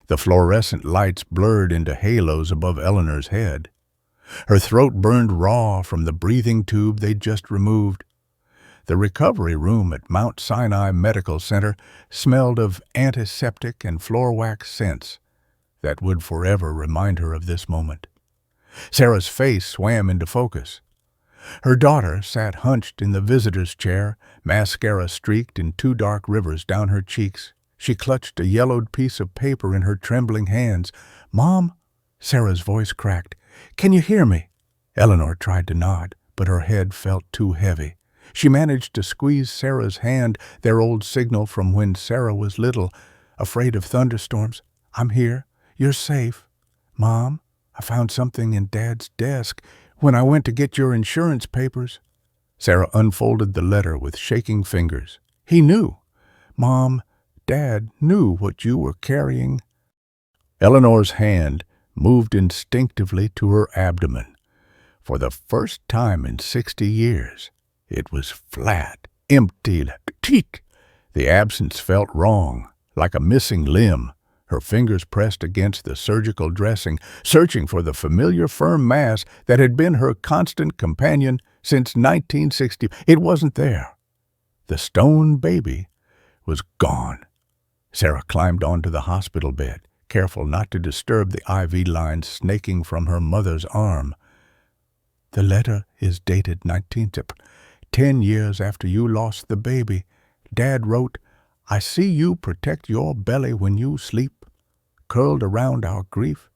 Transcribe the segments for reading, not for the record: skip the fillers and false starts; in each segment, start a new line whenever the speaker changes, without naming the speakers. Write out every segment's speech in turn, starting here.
The fluorescent lights blurred into halos above Eleanor's head. Her throat burned raw from the breathing tube they'd just removed. The recovery room at Mount Sinai Medical Center smelled of antiseptic and floor wax scents that would forever remind her of this moment. Sarah's face swam into focus. Her daughter sat hunched in the visitor's chair, mascara streaked in two dark rivers down her cheeks. She clutched a yellowed piece of paper in her trembling hands. "Mom?" Sarah's voice cracked. "Can you hear me?" Eleanor tried to nod, but her head felt too heavy. She managed to squeeze Sarah's hand, their old signal from when Sarah was little, afraid of thunderstorms. "I'm here. You're safe." "Mom, I found something in Dad's desk when I went to get your insurance papers." Sarah unfolded the letter with shaking fingers. "He knew. Mom, Dad knew what you were carrying." Eleanor's hand moved instinctively to her abdomen. For the first time in 60 years, it was flat, empty, teak. The absence felt wrong, like a missing limb. Her fingers pressed against the surgical dressing, searching for the familiar firm mass that had been her constant companion since 1960. It wasn't there. The stone baby was gone. Sarah climbed onto the hospital bed, careful not to disturb the IV lines snaking from her mother's arm. "The letter is dated 19th, 10 years after you lost the baby. Dad wrote, 'I see you protect your belly when you sleep, curled around our grief.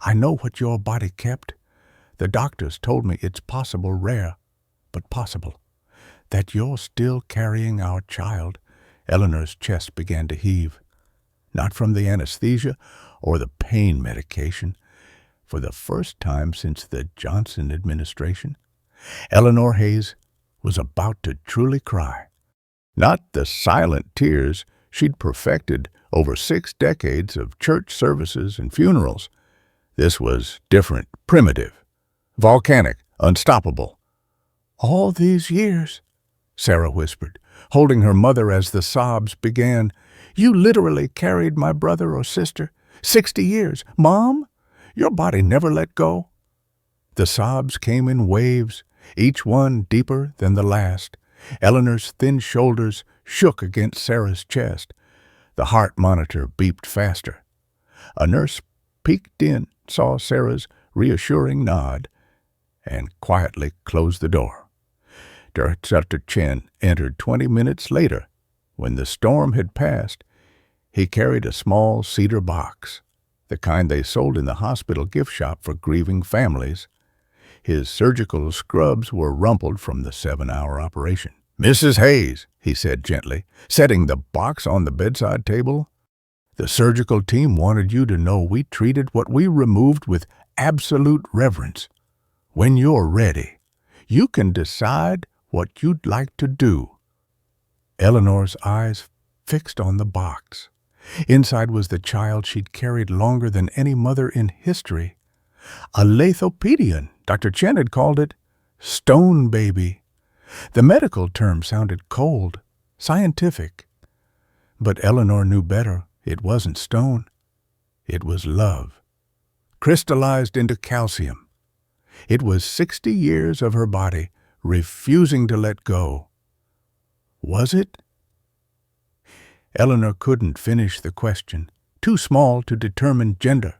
I know what your body kept. The doctors told me it's possible, rare, but possible, that you're still carrying our child.'" Eleanor's chest began to heave. Not from the anesthesia or the pain medication. For the first time since the Johnson administration, Eleanor Hayes was about to truly cry. Not the silent tears she'd perfected over 6 decades of church services and funerals. This was different, primitive, volcanic, unstoppable. "All these years," Sarah whispered, holding her mother as the sobs began. "You literally carried my brother or sister. 60 years. Mom, your body never let go." The sobs came in waves, each one deeper than the last. Eleanor's thin shoulders shook against Sarah's chest. The heart monitor beeped faster. A nurse peeked in, saw Sarah's reassuring nod, and quietly closed the door. Dr. Chen entered 20 minutes later. When the storm had passed, he carried a small cedar box, the kind they sold in the hospital gift shop for grieving families. His surgical scrubs were rumpled from the 7-hour operation. "Mrs. Hayes," he said gently, setting the box on the bedside table, "the surgical team wanted you to know we treated what we removed with absolute reverence. When you're ready, you can decide what you'd like to do." Eleanor's eyes fixed on the box. Inside was the child she'd carried longer than any mother in history. A lethopedion, Dr. Chen had called it. Stone baby. The medical term sounded cold, scientific. But Eleanor knew better. It wasn't stone. It was love, crystallized into calcium. It was 60 years of her body refusing to let go. Was it? Eleanor couldn't finish the question. "Too small to determine gender,"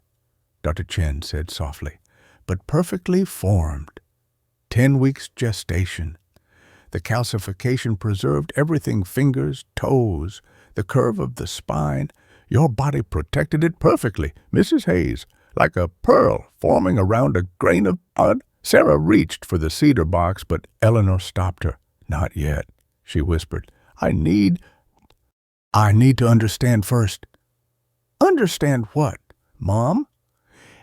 Dr. Chen said softly, "but perfectly formed. 10 weeks gestation. The calcification preserved everything, fingers, toes, the curve of the spine. Your body protected it perfectly, Mrs. Hayes, like a pearl forming around a grain of mud." Sarah reached for the cedar box, but Eleanor stopped her. "Not yet," she whispered. I need to understand first." "Understand what, Mom?"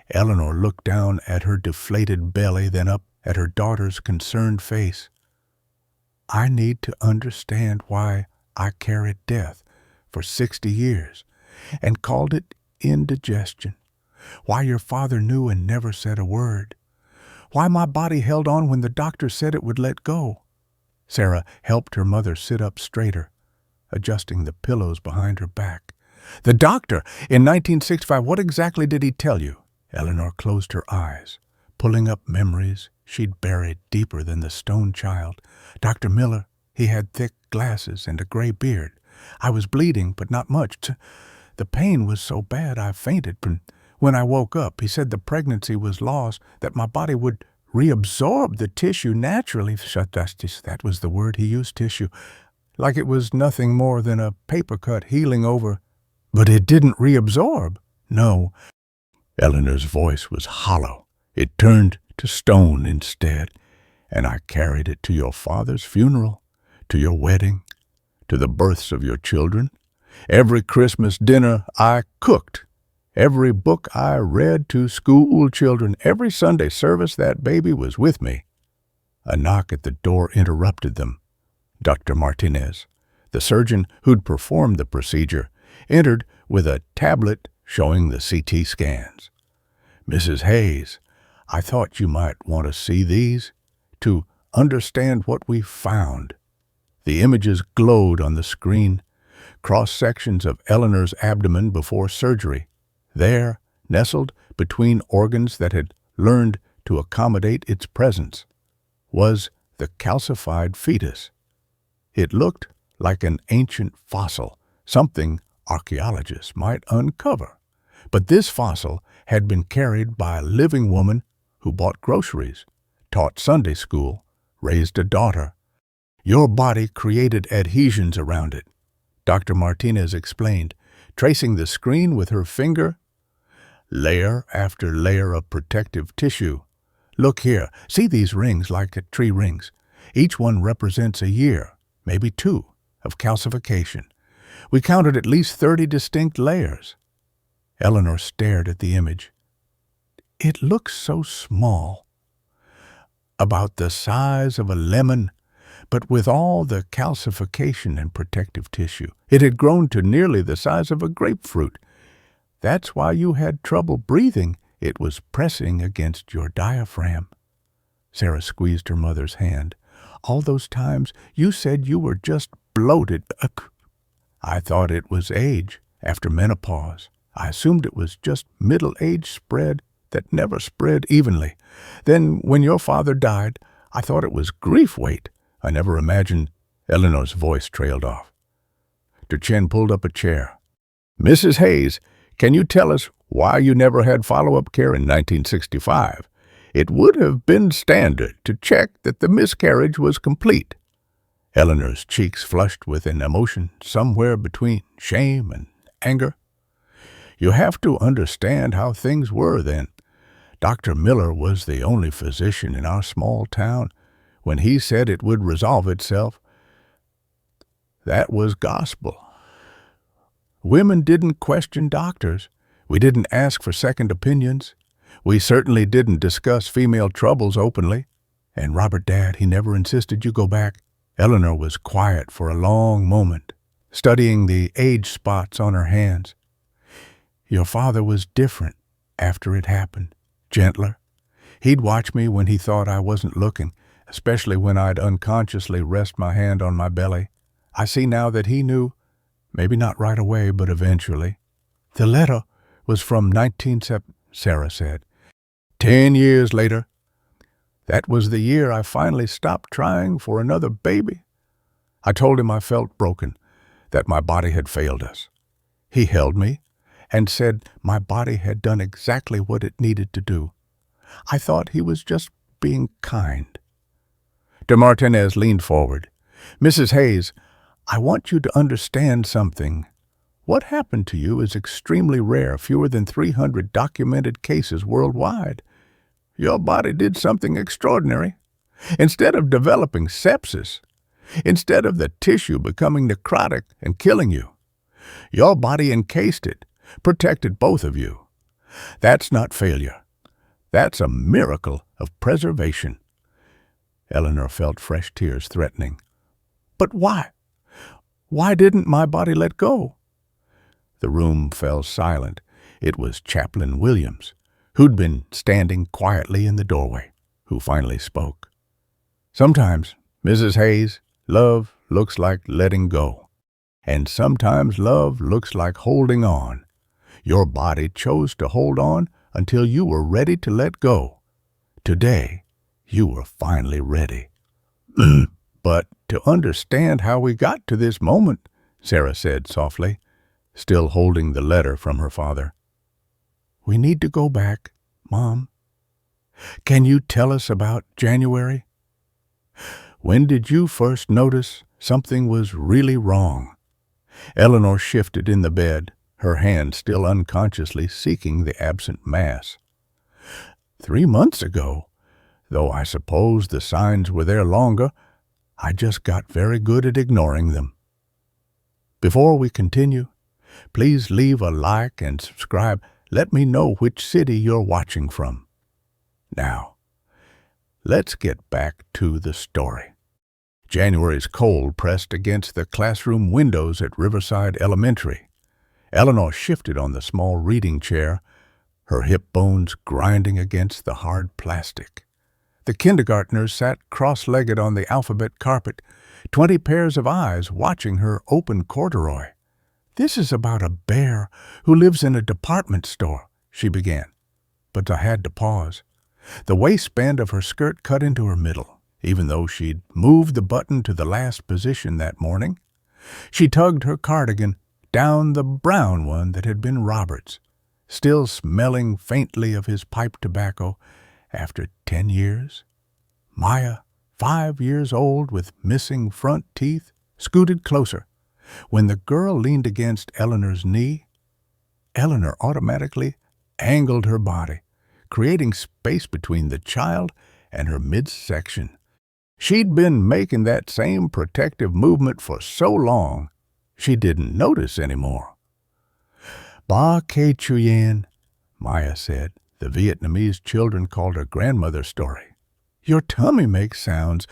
Eleanor looked down at her deflated belly, then up at her daughter's concerned face. "I need to understand why I carried death for 60 years and called it indigestion. Why your father knew and never said a word. Why my body held on when the doctor said it would let go." Sarah helped her mother sit up straighter, adjusting the pillows behind her back. The doctor, in 1965, what exactly did he tell you? Eleanor closed her eyes, pulling up memories she'd buried deeper than the stone child. Dr. Miller, he had thick glasses and a gray beard. I was bleeding, but not much. The pain was so bad I fainted. When I woke up, he said the pregnancy was lost, that my body would reabsorb the tissue naturally. That was the word he used, tissue. Like it was nothing more than a paper cut healing over. But it didn't reabsorb. No. Eleanor's voice was hollow. It turned to stone instead, and I carried it to your father's funeral, to your wedding, to the births of your children. Every Christmas dinner I cooked, every book I read to school children, every Sunday service that baby was with me. A knock at the door interrupted them. Dr. Martinez, the surgeon who'd performed the procedure, entered with a tablet showing the CT scans. Mrs. Hayes, I thought you might want to see these to understand what we found. The images glowed on the screen, cross-sections of Eleanor's abdomen before surgery. There, nestled between organs that had learned to accommodate its presence, was the calcified fetus. It looked like an ancient fossil, something archaeologists might uncover. But this fossil had been carried by a living woman who bought groceries, taught Sunday school, raised a daughter. Your body created adhesions around it, Dr. Martinez explained, tracing the screen with her finger. Layer after layer of protective tissue. Look here, see these rings like tree rings. Each one represents a year, maybe 2, of calcification. We counted at least 30 distinct layers. Eleanor stared at the image. It looks so small, about the size of a lemon, but with all the calcification and protective tissue, it had grown to nearly the size of a grapefruit. That's why you had trouble breathing. It was pressing against your diaphragm. Sarah squeezed her mother's hand. All those times you said you were just bloated. I thought it was age after menopause. I assumed it was just middle age spread that never spread evenly. Then when your father died, I thought it was grief weight. I never imagined. Eleanor's voice trailed off. Chen pulled up a chair. Mrs. Hayes, can you tell us why you never had follow-up care in 1965? It would have been standard to check that the miscarriage was complete. Eleanor's cheeks flushed with an emotion somewhere between shame and anger. You have to understand how things were then. Dr. Miller was the only physician in our small town. When he said it would resolve itself, that was gospel. Women didn't question doctors. We didn't ask for second opinions. We certainly didn't discuss female troubles openly. And Robert, Dad, he never insisted you go back. Eleanor was quiet for a long moment, studying the age spots on her hands. Your father was different after it happened, gentler. He'd watch me when he thought I wasn't looking, especially when I'd unconsciously rest my hand on my belly. I see now that he knew, maybe not right away, but eventually. The letter was from 1970, Sarah said. 10 years later. That was the year I finally stopped trying for another baby. I told him I felt broken, that my body had failed us. He held me and said my body had done exactly what it needed to do. I thought he was just being kind. De Martinez leaned forward. Mrs. Hayes, I want you to understand something. What happened to you is extremely rare, fewer than 300 documented cases worldwide. Your body did something extraordinary. Instead of developing sepsis, instead of the tissue becoming necrotic and killing you, your body encased it, protected both of you. That's not failure. That's a miracle of preservation. Eleanor felt fresh tears threatening. But why? Why didn't my body let go? The room fell silent. It was Chaplain Williams, who'd been standing quietly in the doorway, who finally spoke. Sometimes, Mrs. Hayes, love looks like letting go. And sometimes love looks like holding on. Your body chose to hold on until you were ready to let go. Today, you were finally ready. But to understand how we got to this moment, Sarah said softly, still holding the letter from her father. We need to go back, Mom. Can you tell us about January? When did you first notice something was really wrong? Eleanor shifted in the bed, her hand still unconsciously seeking the absent mass. 3 months ago, though I suppose the signs were there longer, I just got very good at ignoring them. Before we continue, please leave a like and subscribe. Let me know which city you're watching from. Now, let's get back to the story. January's cold pressed against the classroom windows at Riverside Elementary. Eleanor shifted on the small reading chair, her hip bones grinding against the hard plastic. The kindergartners sat cross-legged on the alphabet carpet, 20 pairs of eyes watching her open corduroy. This is about a bear who lives in a department store, she began. But I had to pause. The waistband of her skirt cut into her middle, even though she'd moved the button to the last position that morning. She tugged her cardigan down the brown one that had been Robert's, still smelling faintly of his pipe tobacco after 10 years. Maya, 5 years old with missing front teeth, scooted closer. When the girl leaned against Eleanor's knee, Eleanor automatically angled her body, creating space between the child and her midsection. She'd been making that same protective movement for so long, she didn't notice anymore. Ba Ke Chuyen, Maya said. The Vietnamese children called her grandmother story. Your tummy makes sounds.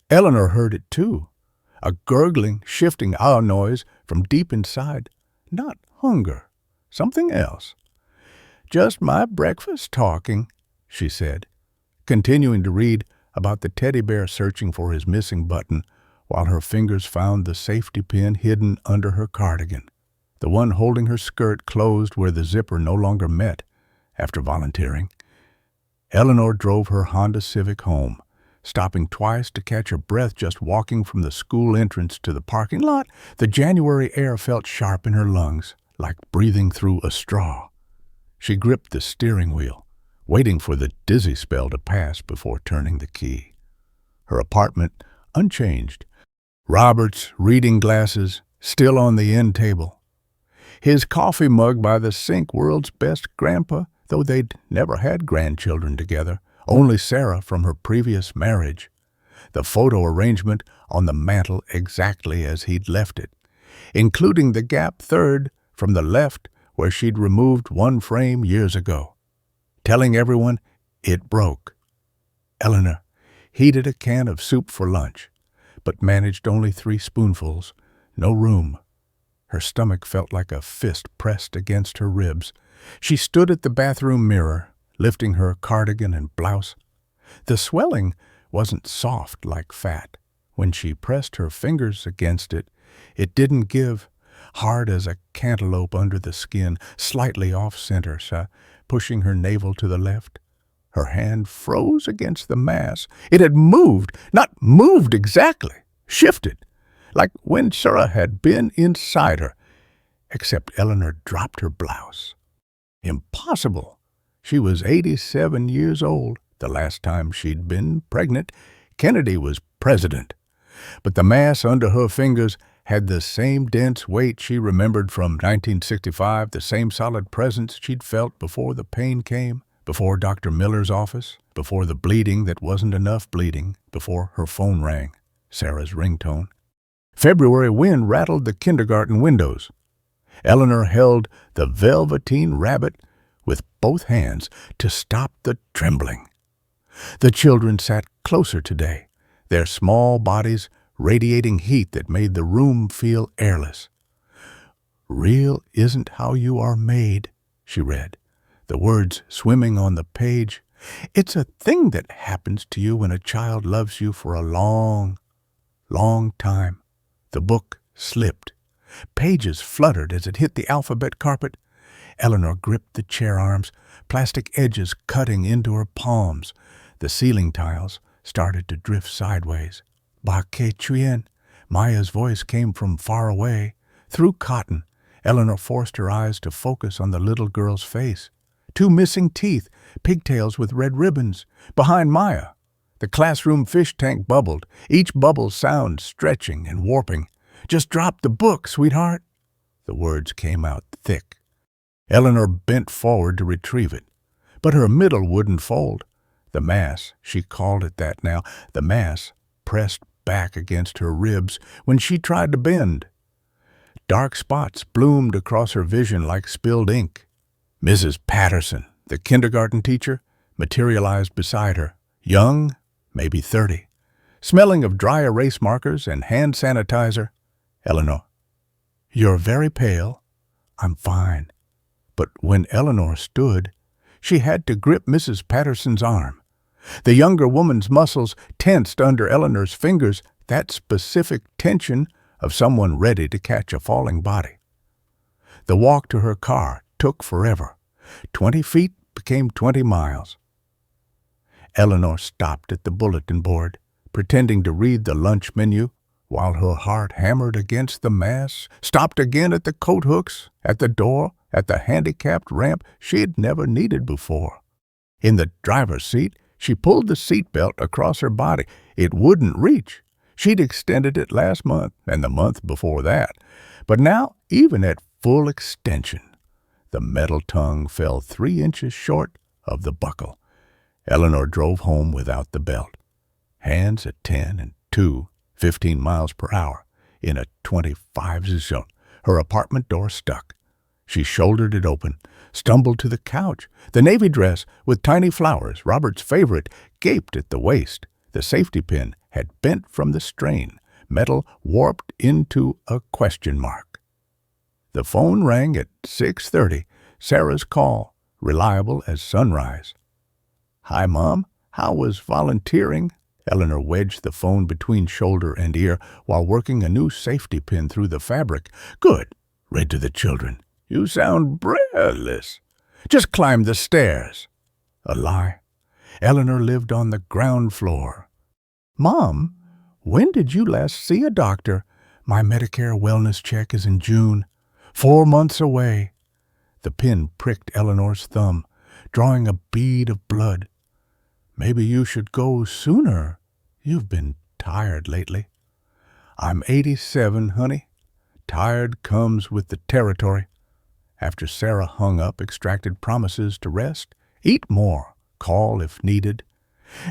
Eleanor heard it too. A gurgling, shifting noise from deep inside. Not hunger. Something else. Just my breakfast talking, she said, continuing to read about the teddy bear searching for his missing button while her fingers found the safety pin hidden under her cardigan, the one holding her skirt closed where the zipper no longer met. After volunteering, Eleanor drove her Honda Civic home, stopping twice to catch her breath just walking from the school entrance to the parking lot. The January air felt sharp in her lungs, like breathing through a straw. She gripped the steering wheel, waiting for the dizzy spell to pass before turning the key. Her apartment unchanged. Robert's reading glasses still on the end table. His coffee mug by the sink, world's best grandpa, though they'd never had grandchildren together, only Sarah from her previous marriage. The photo arrangement on the mantel exactly as he'd left it, including the gap third from the left where she'd removed one frame years ago, telling everyone it broke. Eleanor heated a can of soup for lunch, but managed only 3 spoonfuls. No room. Her stomach felt like a fist pressed against her ribs. She stood at the bathroom mirror, lifting her cardigan and blouse. The swelling wasn't soft like fat. When she pressed her fingers against it, it didn't give, hard as a cantaloupe under the skin, slightly off-center, pushing her navel to the left. Her hand froze against the mass. It had moved, not moved exactly, shifted, like when Sarah had been inside her, except Eleanor dropped her blouse. Impossible. She was 87 years old, the last time she'd been pregnant. Kennedy was president. But the mass under her fingers had the same dense weight she remembered from 1965, the same solid presence she'd felt before the pain came, before Dr. Miller's office, before the bleeding that wasn't enough bleeding, before her phone rang, Sarah's ringtone. February wind rattled the kindergarten windows. Eleanor held the velveteen rabbit with both hands to stop the trembling. The children sat closer today, their small bodies radiating heat that made the room feel airless. Real isn't how you are made, she read, the words swimming on the page. It's a thing that happens to you when a child loves you for a long, long time. The book slipped. Pages fluttered as it hit the alphabet carpet. Eleanor gripped the chair arms, plastic edges cutting into her palms. The ceiling tiles started to drift sideways. "Ba ke chuyen," Maya's voice came from far away. Through cotton, Eleanor forced her eyes to focus on the little girl's face. 2 missing teeth, pigtails with red ribbons. Behind Maya, the classroom fish tank bubbled, each bubble sound stretching and warping. "Just drop the book, sweetheart." The words came out thick. Eleanor bent forward to retrieve it, but her middle wouldn't fold. The mass, she called it that now, the mass pressed back against her ribs when she tried to bend. Dark spots bloomed across her vision like spilled ink. Mrs. Patterson, the kindergarten teacher, materialized beside her, young, maybe 30, smelling of dry erase markers and hand sanitizer. "Eleanor, you're very pale." "I'm fine." But when Eleanor stood, she had to grip Mrs. Patterson's arm. The younger woman's muscles tensed under Eleanor's fingers, that specific tension of someone ready to catch a falling body. The walk to her car took forever. 20 feet became 20 miles. Eleanor stopped at the bulletin board, pretending to read the lunch menu, while her heart hammered against the mass, stopped again at the coat hooks, at the door, at the handicapped ramp she'd never needed before. In the driver's seat, she pulled the seatbelt across her body. It wouldn't reach. She'd extended it last month and the month before that. But now, even at full extension, the metal tongue fell 3 inches short of the buckle. Eleanor drove home without the belt. Hands at 10 and 2, 15 miles per hour, in a 25 zone. Her apartment door stuck. She shouldered it open, stumbled to the couch. The navy dress, with tiny flowers, Robert's favorite, gaped at the waist. The safety pin had bent from the strain, metal warped into a question mark. The phone rang at 6:30, Sarah's call, reliable as sunrise. "Hi, Mom. How was volunteering?" Eleanor wedged the phone between shoulder and ear while working a new safety pin through the fabric. "Good," read to the children. "You sound breathless. Just climb the stairs." A lie. Eleanor lived on the ground floor. "Mom, when did you last see a doctor?" "My Medicare wellness check is in June. 4 months away." The pin pricked Eleanor's thumb, drawing a bead of blood. "Maybe you should go sooner. You've been tired lately." "I'm 87, honey. Tired comes with the territory." After Sarah hung up, extracted promises to rest, eat more, call if needed,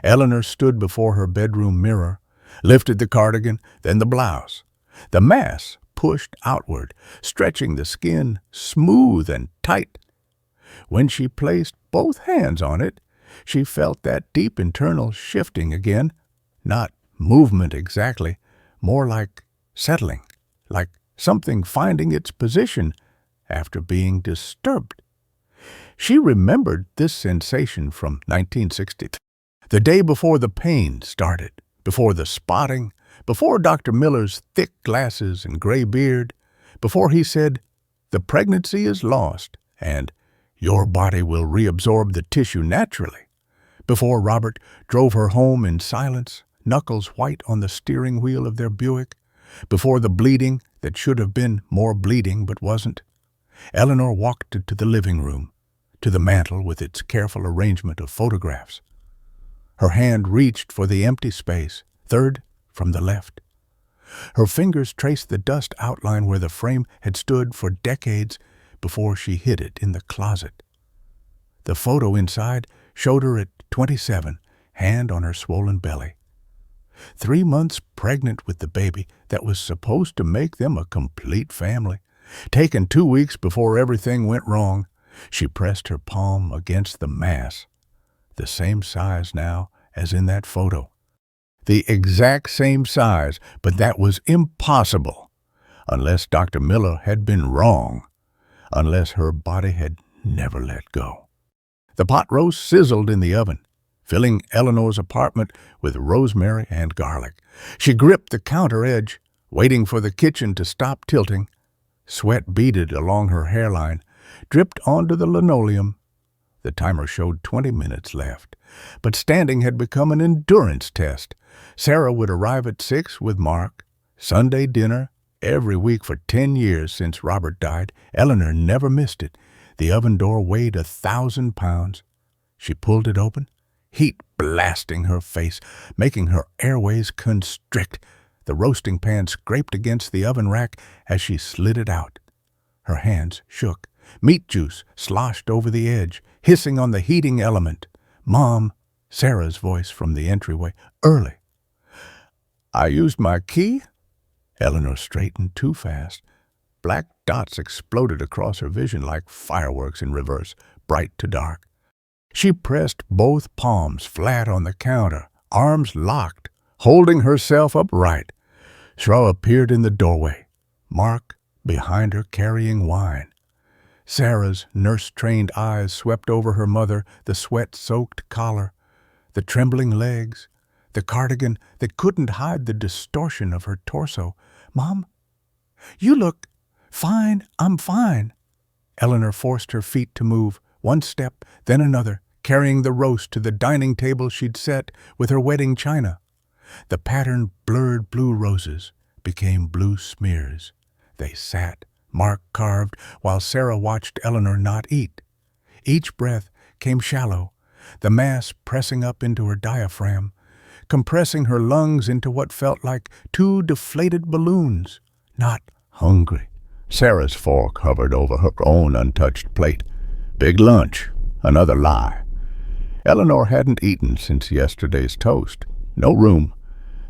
Eleanor stood before her bedroom mirror, lifted the cardigan, then the blouse. The mass pushed outward, stretching the skin smooth and tight. When she placed both hands on it, she felt that deep internal shifting again, not movement exactly, more like settling, like something finding its position after being disturbed. She remembered this sensation from 1960, the day before the pain started, before the spotting, before Dr. Miller's thick glasses and gray beard, before he said, "The pregnancy is lost," and "Your body will reabsorb the tissue naturally," before Robert drove her home in silence, knuckles white on the steering wheel of their Buick, before the bleeding that should have been more bleeding but wasn't. Eleanor walked to the living room, to the mantel with its careful arrangement of photographs. Her hand reached for the empty space, third from the left. Her fingers traced the dust outline where the frame had stood for decades before she hid it in the closet. The photo inside showed her at 27, hand on her swollen belly. 3 months pregnant with the baby that was supposed to make them a complete family. Taken 2 weeks before everything went wrong, she pressed her palm against the mass. The same size now as in that photo. The exact same size, but that was impossible. Unless Dr. Miller had been wrong. Unless her body had never let go. The pot roast sizzled in the oven, filling Eleanor's apartment with rosemary and garlic. She gripped the counter edge, waiting for the kitchen to stop tilting. Sweat beaded along her hairline, dripped onto the linoleum. The timer showed 20 minutes left, but standing had become an endurance test. Sarah would arrive at 6 with Mark. Sunday dinner, every week for 10 years since Robert died. Eleanor never missed it. The oven door weighed 1,000 pounds. She pulled it open, heat blasting her face, making her airways constrict. The roasting pan scraped against the oven rack as she slid it out. Her hands shook. Meat juice sloshed over the edge, hissing on the heating element. "Mom," Sarah's voice from the entryway, "early." "I used my key?" Eleanor straightened too fast. Black dots exploded across her vision like fireworks in reverse, bright to dark. She pressed both palms flat on the counter, arms locked, holding herself upright. Shaw appeared in the doorway, Mark behind her carrying wine. Sarah's nurse-trained eyes swept over her mother, the sweat-soaked collar, the trembling legs, the cardigan that couldn't hide the distortion of her torso. "Mom, you look fine. I'm fine." Eleanor forced her feet to move, one step, then another, carrying the roast to the dining table she'd set with her wedding china. The patterned, blurred blue roses became blue smears. They sat, Mark carved, while Sarah watched Eleanor not eat. Each breath came shallow, the mass pressing up into her diaphragm, compressing her lungs into what felt like two deflated balloons. "Not hungry." Sarah's fork hovered over her own untouched plate. "Big lunch." Another lie. Eleanor hadn't eaten since yesterday's toast. No room.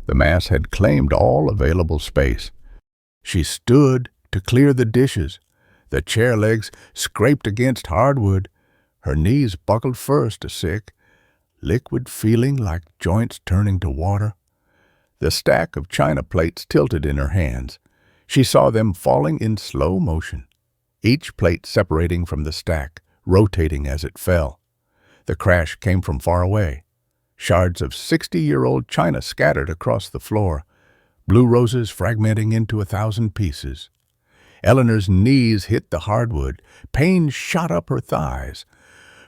The mass had claimed all available space. She stood to clear the dishes. The chair legs scraped against hardwood. Her knees buckled first, sick, liquid feeling like joints turning to water. The stack of china plates tilted in her hands. She saw them falling in slow motion, each plate separating from the stack, rotating as it fell. The crash came from far away. Shards of 60-year-old china scattered across the floor, blue roses fragmenting into 1,000 pieces. Eleanor's knees hit the hardwood. Pain shot up her thighs.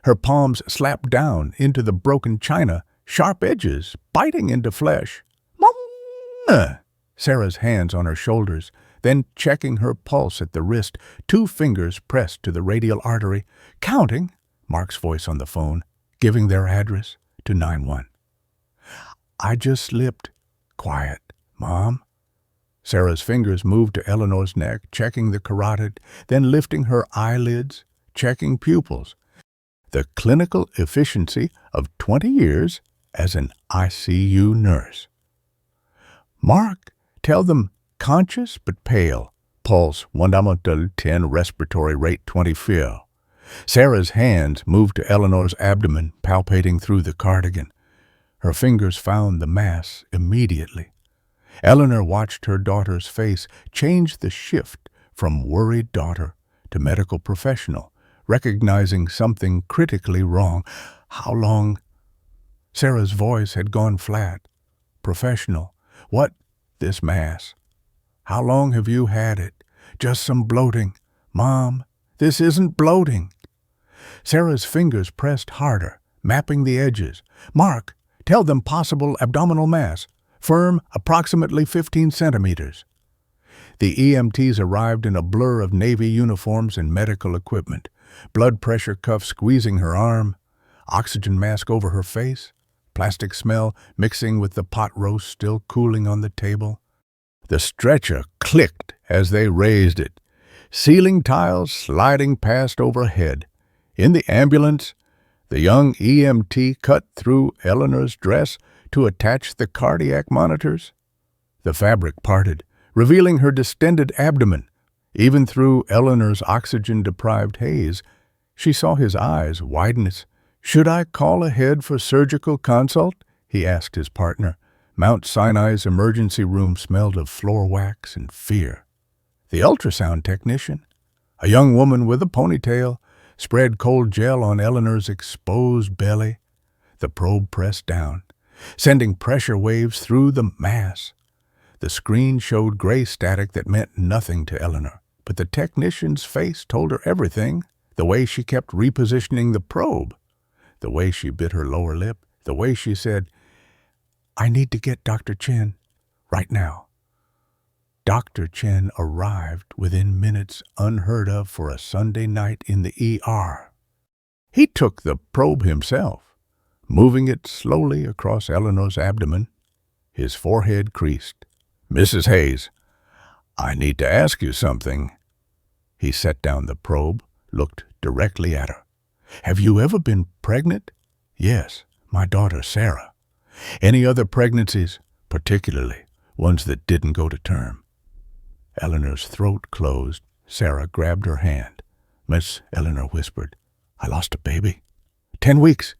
Her palms slapped down into the broken china, sharp edges biting into flesh. "Mom!" Sarah's hands on her shoulders, then checking her pulse at the wrist, 2 fingers pressed to the radial artery. "Counting," Mark's voice on the phone, giving their address to 911. "I just slipped." "Quiet, Mom." Sarah's fingers moved to Eleanor's neck, checking the carotid, then lifting her eyelids, checking pupils. The clinical efficiency of 20 years as an ICU nurse. "Mark, tell them conscious but pale. Pulse 110, respiratory rate 24. Sarah's hands moved to Eleanor's abdomen, palpating through the cardigan. Her fingers found the mass immediately. Eleanor watched her daughter's face change the shift from worried daughter to medical professional, recognizing something critically wrong. "How long?" Sarah's voice had gone flat. "Professional. What? This mass. How long have you had it?" "Just some bloating." "Mom, this isn't bloating." Sarah's fingers pressed harder, mapping the edges. "Mark, tell them possible abdominal mass. Firm, approximately 15 centimeters. The EMTs arrived in a blur of Navy uniforms and medical equipment, blood pressure cuff squeezing her arm, oxygen mask over her face, plastic smell mixing with the pot roast still cooling on the table. The stretcher clicked as they raised it, ceiling tiles sliding past overhead. In the ambulance, the young EMT cut through Eleanor's dress to attach the cardiac monitors. The fabric parted, revealing her distended abdomen. Even through Eleanor's oxygen-deprived haze, she saw his eyes widen. "Should I call ahead for surgical consult?" he asked his partner. Mount Sinai's emergency room smelled of floor wax and fear. The ultrasound technician, a young woman with a ponytail, spread cold gel on Eleanor's exposed belly. The probe pressed down, sending pressure waves through the mass. The screen showed gray static that meant nothing to Eleanor, but the technician's face told her everything. The way she kept repositioning the probe, the way she bit her lower lip, the way she said, "I need to get Dr. Chen right now." Dr. Chen arrived within minutes, unheard of for a Sunday night in the ER. He took the probe himself, moving it slowly across Eleanor's abdomen. His forehead creased. "Mrs. Hayes, I need to ask you something." He set down the probe, looked directly at her. "Have you ever been pregnant?" "Yes, my daughter Sarah." "Any other pregnancies, particularly ones that didn't go to term?" Eleanor's throat closed. Sarah grabbed her hand. Miss Eleanor whispered, "I lost a baby. 10 weeks.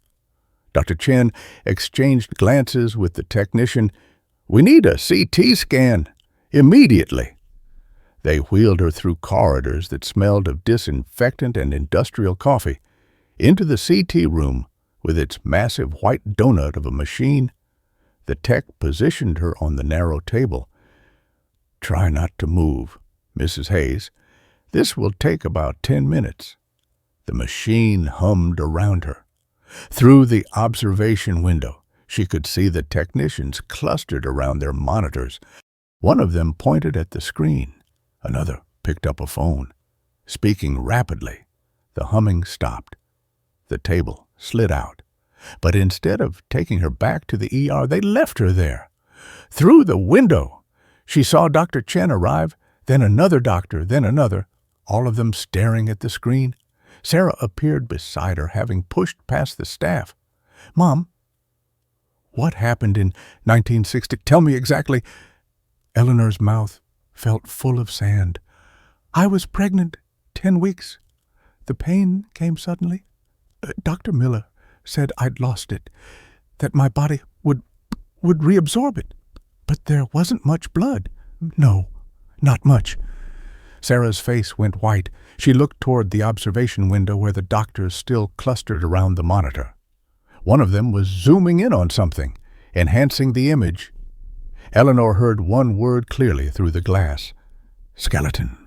Dr. Chen exchanged glances with the technician. "We need a CT scan. Immediately." They wheeled her through corridors that smelled of disinfectant and industrial coffee, into the CT room with its massive white donut of a machine. The tech positioned her on the narrow table. "Try not to move, Mrs. Hayes. This will take about 10 minutes. The machine hummed around her. Through the observation window, she could see the technicians clustered around their monitors. One of them pointed at the screen. Another picked up a phone. Speaking rapidly, the humming stopped. The table slid out. But instead of taking her back to the ER, they left her there. Through the window, she saw Dr. Chen arrive, then another doctor, then another, all of them staring at the screen. Sarah appeared beside her, having pushed past the staff. "Mom, what happened in 1960? Tell me exactly." Eleanor's mouth felt full of sand. "I was pregnant 10 weeks. The pain came suddenly. Dr. Miller said I'd lost it, that my body would reabsorb it. But there wasn't much blood. No, not much." Sarah's face went white. She looked toward the observation window where the doctors still clustered around the monitor. One of them was zooming in on something, enhancing the image. Eleanor heard one word clearly through the glass: skeleton.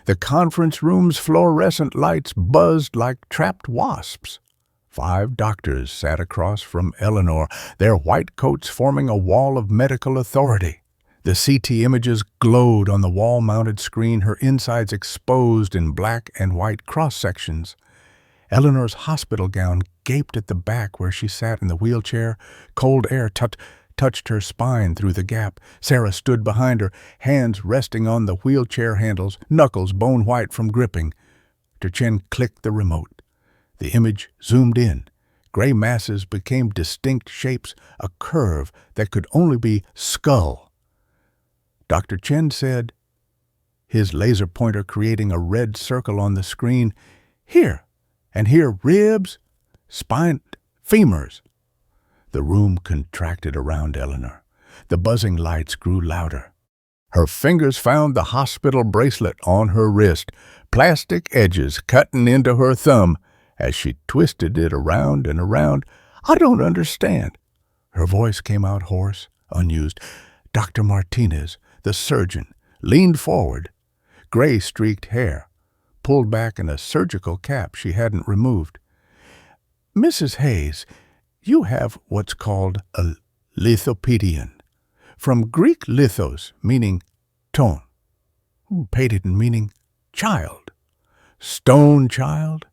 The conference room's fluorescent lights buzzed like trapped wasps. 5 doctors sat across from Eleanor, their white coats forming a wall of medical authority. The CT images glowed on the wall-mounted screen, her insides exposed in black and white cross-sections. Eleanor's hospital gown gaped at the back where she sat in the wheelchair. Cold air touched her spine through the gap. Sarah stood behind her, hands resting on the wheelchair handles, knuckles bone-white from gripping. Dr. Chen clicked the remote. The image zoomed in. Gray masses became distinct shapes, a curve that could only be skull. Dr. Chen said, his laser pointer creating a red circle on the screen, "Here, and here ribs, spine, femurs." The room contracted around Eleanor. The buzzing lights grew louder. Her fingers found the hospital bracelet on her wrist, plastic edges cutting into her thumb. As she twisted it around and around, "I don't understand." Her voice came out hoarse, unused. Dr. Martinez, the surgeon, leaned forward. Gray-streaked hair, pulled back in a surgical cap she hadn't removed. "Mrs. Hayes, you have what's called a lithopedion, from Greek lithos, meaning tone, pedon, meaning child, stone child."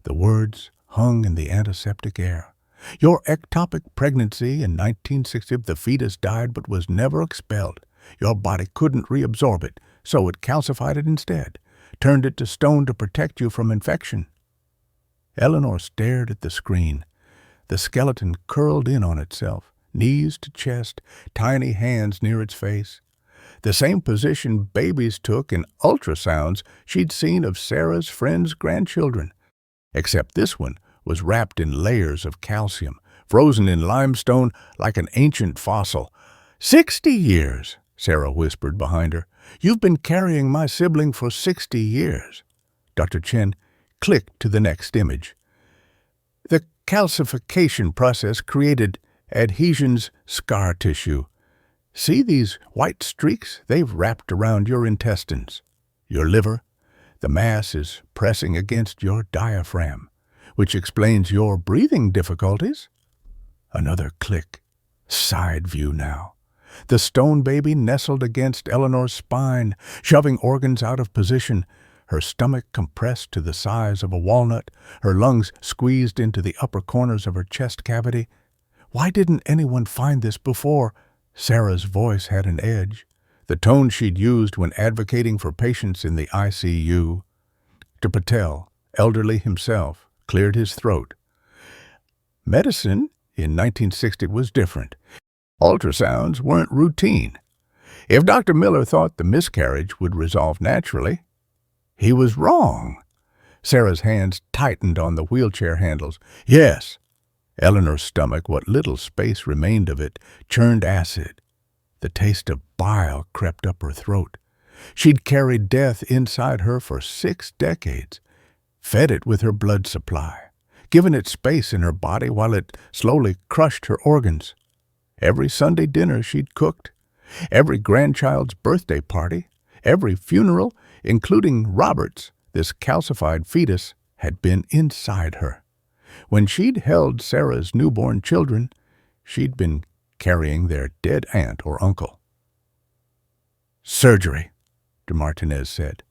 The words hung in the antiseptic air. "Your ectopic pregnancy in 1960, the fetus died but was never expelled. Your body couldn't reabsorb it, so it calcified it instead, turned it to stone to protect you from infection." Eleanor stared at the screen. The skeleton curled in on itself, knees to chest, tiny hands near its face. The same position babies took in ultrasounds she'd seen of Sarah's friends' grandchildren. Except this one was wrapped in layers of calcium, frozen in limestone like an ancient fossil. 60 years, Sarah whispered behind her. "You've been carrying my sibling for 60 years. Dr. Chen clicked to the next image. The calcification process created adhesions, scar tissue. See these white streaks? They've wrapped around your intestines. your liver. The mass is pressing against your diaphragm, which explains your breathing difficulties. Another click. Side view now. The stone baby nestled against Eleanor's spine, shoving organs out of position, her stomach compressed to the size of a walnut, her lungs squeezed into the upper corners of her chest cavity. Why didn't anyone find this before? Sarah's voice had an edge, the tone she'd used when advocating for patients in the ICU. Dr. Patel, elderly himself, cleared his throat. Medicine in 1960 was different. Ultrasounds weren't routine. If Dr. Miller thought the miscarriage would resolve naturally, he was wrong. Sarah's hands tightened on the wheelchair handles. Yes. Eleanor's stomach, what little space remained of it, churned acid. The taste of bile crept up her throat. She'd carried death inside her for 6 decades, fed it with her blood supply, given it space in her body while it slowly crushed her organs. Every Sunday dinner she'd cooked, every grandchild's birthday party, every funeral, including Robert's, this calcified fetus, had been inside her. When she'd held Sarah's newborn children, she'd been carrying their dead aunt or uncle. Surgery, de Martinez said,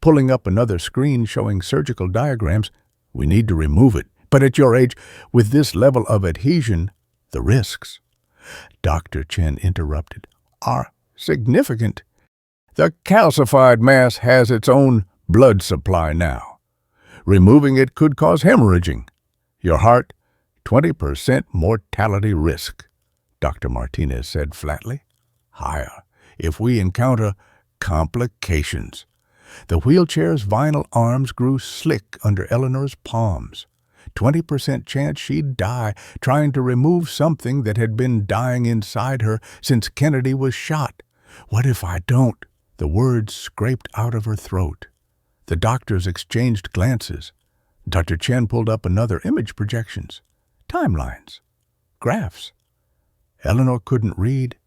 pulling up another screen showing surgical diagrams. We need to remove it. But at your age, with this level of adhesion, the risks, Dr. Chen interrupted, are significant. The calcified mass has its own blood supply now. Removing it could cause hemorrhaging. Your heart, 20% mortality risk, Dr. Martinez said flatly. Higher if we encounter complications. The wheelchair's vinyl arms grew slick under Eleanor's palms. 20% chance she'd die trying to remove something that had been dying inside her since Kennedy was shot. What if I don't? The words scraped out of her throat. The doctors exchanged glances. Dr. Chen pulled up another image projections. Timelines. Graphs. Eleanor couldn't read.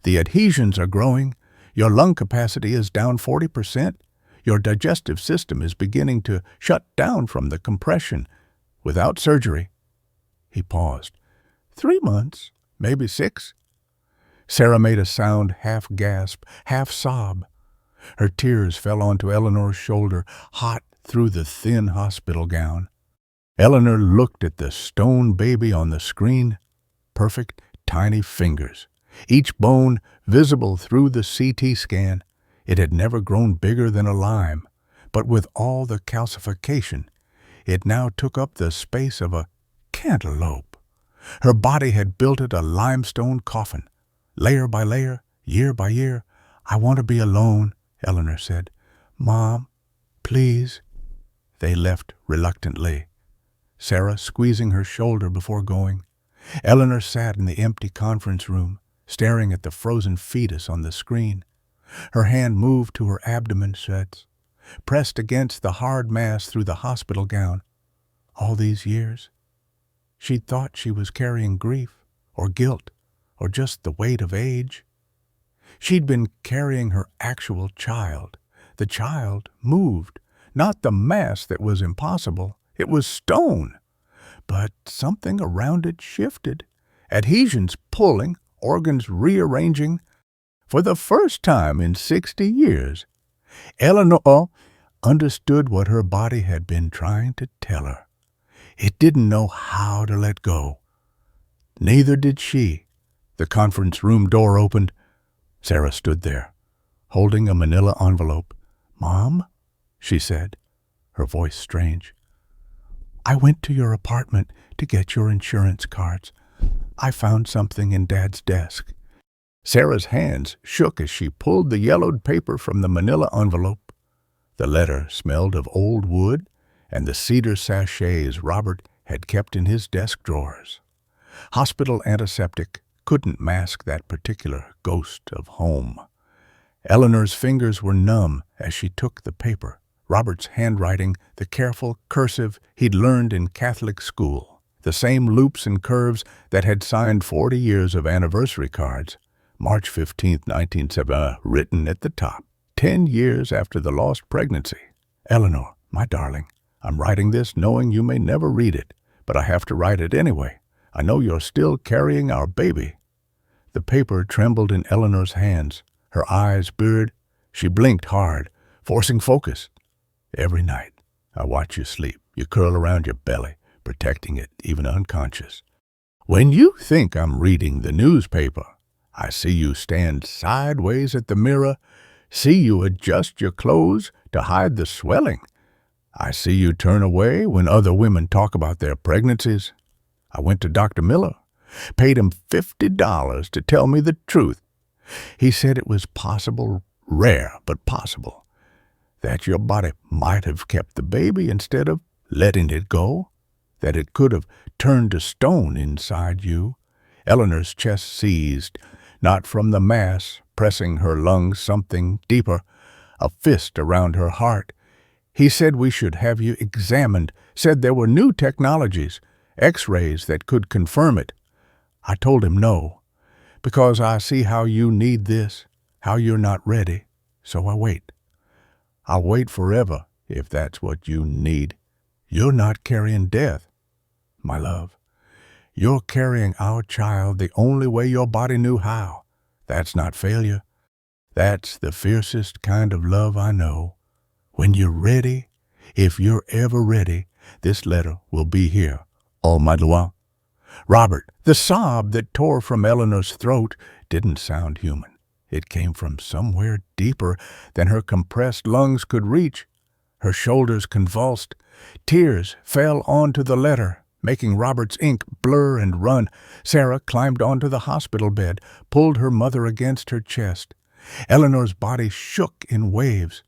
The adhesions are growing. Your lung capacity is down 40%. Your digestive system is beginning to shut down from the compression. Without surgery. He paused. 3 months, maybe 6. Sarah made a sound half gasp, half sob. Her tears fell onto Eleanor's shoulder, hot through the thin hospital gown. Eleanor looked at the stone baby on the screen. Perfect, tiny fingers. Each bone visible through the CT scan. It had never grown bigger than a lime, but with all the calcification, it now took up the space of a cantaloupe. Her body had built it a limestone coffin, layer by layer, year by year. I want to be alone, Eleanor said. Mom, please. They left reluctantly, Sarah squeezing her shoulder before going. Eleanor sat in the empty conference room, staring at the frozen fetus on the screen. Her hand moved to her abdomen sets, pressed against the hard mass through the hospital gown. All these years, she'd thought she was carrying grief or guilt or just the weight of age. She'd been carrying her actual child. The child moved, not the mass that was impossible. It was stone. But something around it shifted, adhesions pulling, organs rearranging. For the first time in 60 years, Eleanor understood what her body had been trying to tell her. It didn't know how to let go. Neither did she. The conference room door opened. Sarah stood there, holding a manila envelope. Mom, she said, her voice strange. I went to your apartment to get your insurance cards. I found something in Dad's desk. Sarah's hands shook as she pulled the yellowed paper from the manila envelope. The letter smelled of old wood and the cedar sachets Robert had kept in his desk drawers. Hospital antiseptic couldn't mask that particular ghost of home. Eleanor's fingers were numb as she took the paper. Robert's handwriting, the careful cursive he'd learned in Catholic school, the same loops and curves that had signed 40 years of anniversary cards. March 15, 1970, written at the top. 10 years after the lost pregnancy. Eleanor, my darling, I'm writing this knowing you may never read it, but I have to write it anyway. I know you're still carrying our baby. The paper trembled in Eleanor's hands. Her eyes blurred. She blinked hard, forcing focus. Every night, I watch you sleep. You curl around your belly, protecting it, even unconscious. When you think I'm reading the newspaper, I see you stand sideways at the mirror, see you adjust your clothes to hide the swelling. I see you turn away when other women talk about their pregnancies. I went to Dr. Miller, paid him $50 to tell me the truth. He said it was possible, rare but possible, that your body might have kept the baby instead of letting it go, that it could have turned to stone inside you. Eleanor's chest seized, not from the mass pressing her lungs, something deeper, a fist around her heart. He said we should have you examined, said there were new technologies, X-rays that could confirm it. I told him no, because I see how you need this, how you're not ready, so I wait. I'll wait forever if that's what you need. You're not carrying death, my love. You're carrying our child the only way your body knew how. That's not failure. That's the fiercest kind of love I know. When you're ready, if you're ever ready, this letter will be here. All my loin. Robert, the sob that tore from Eleanor's throat didn't sound human. It came from somewhere deeper than her compressed lungs could reach. Her shoulders convulsed. Tears fell onto the letter, making Robert's ink blur and run. Sarah climbed onto the hospital bed, pulled her mother against her chest. Eleanor's body shook in waves,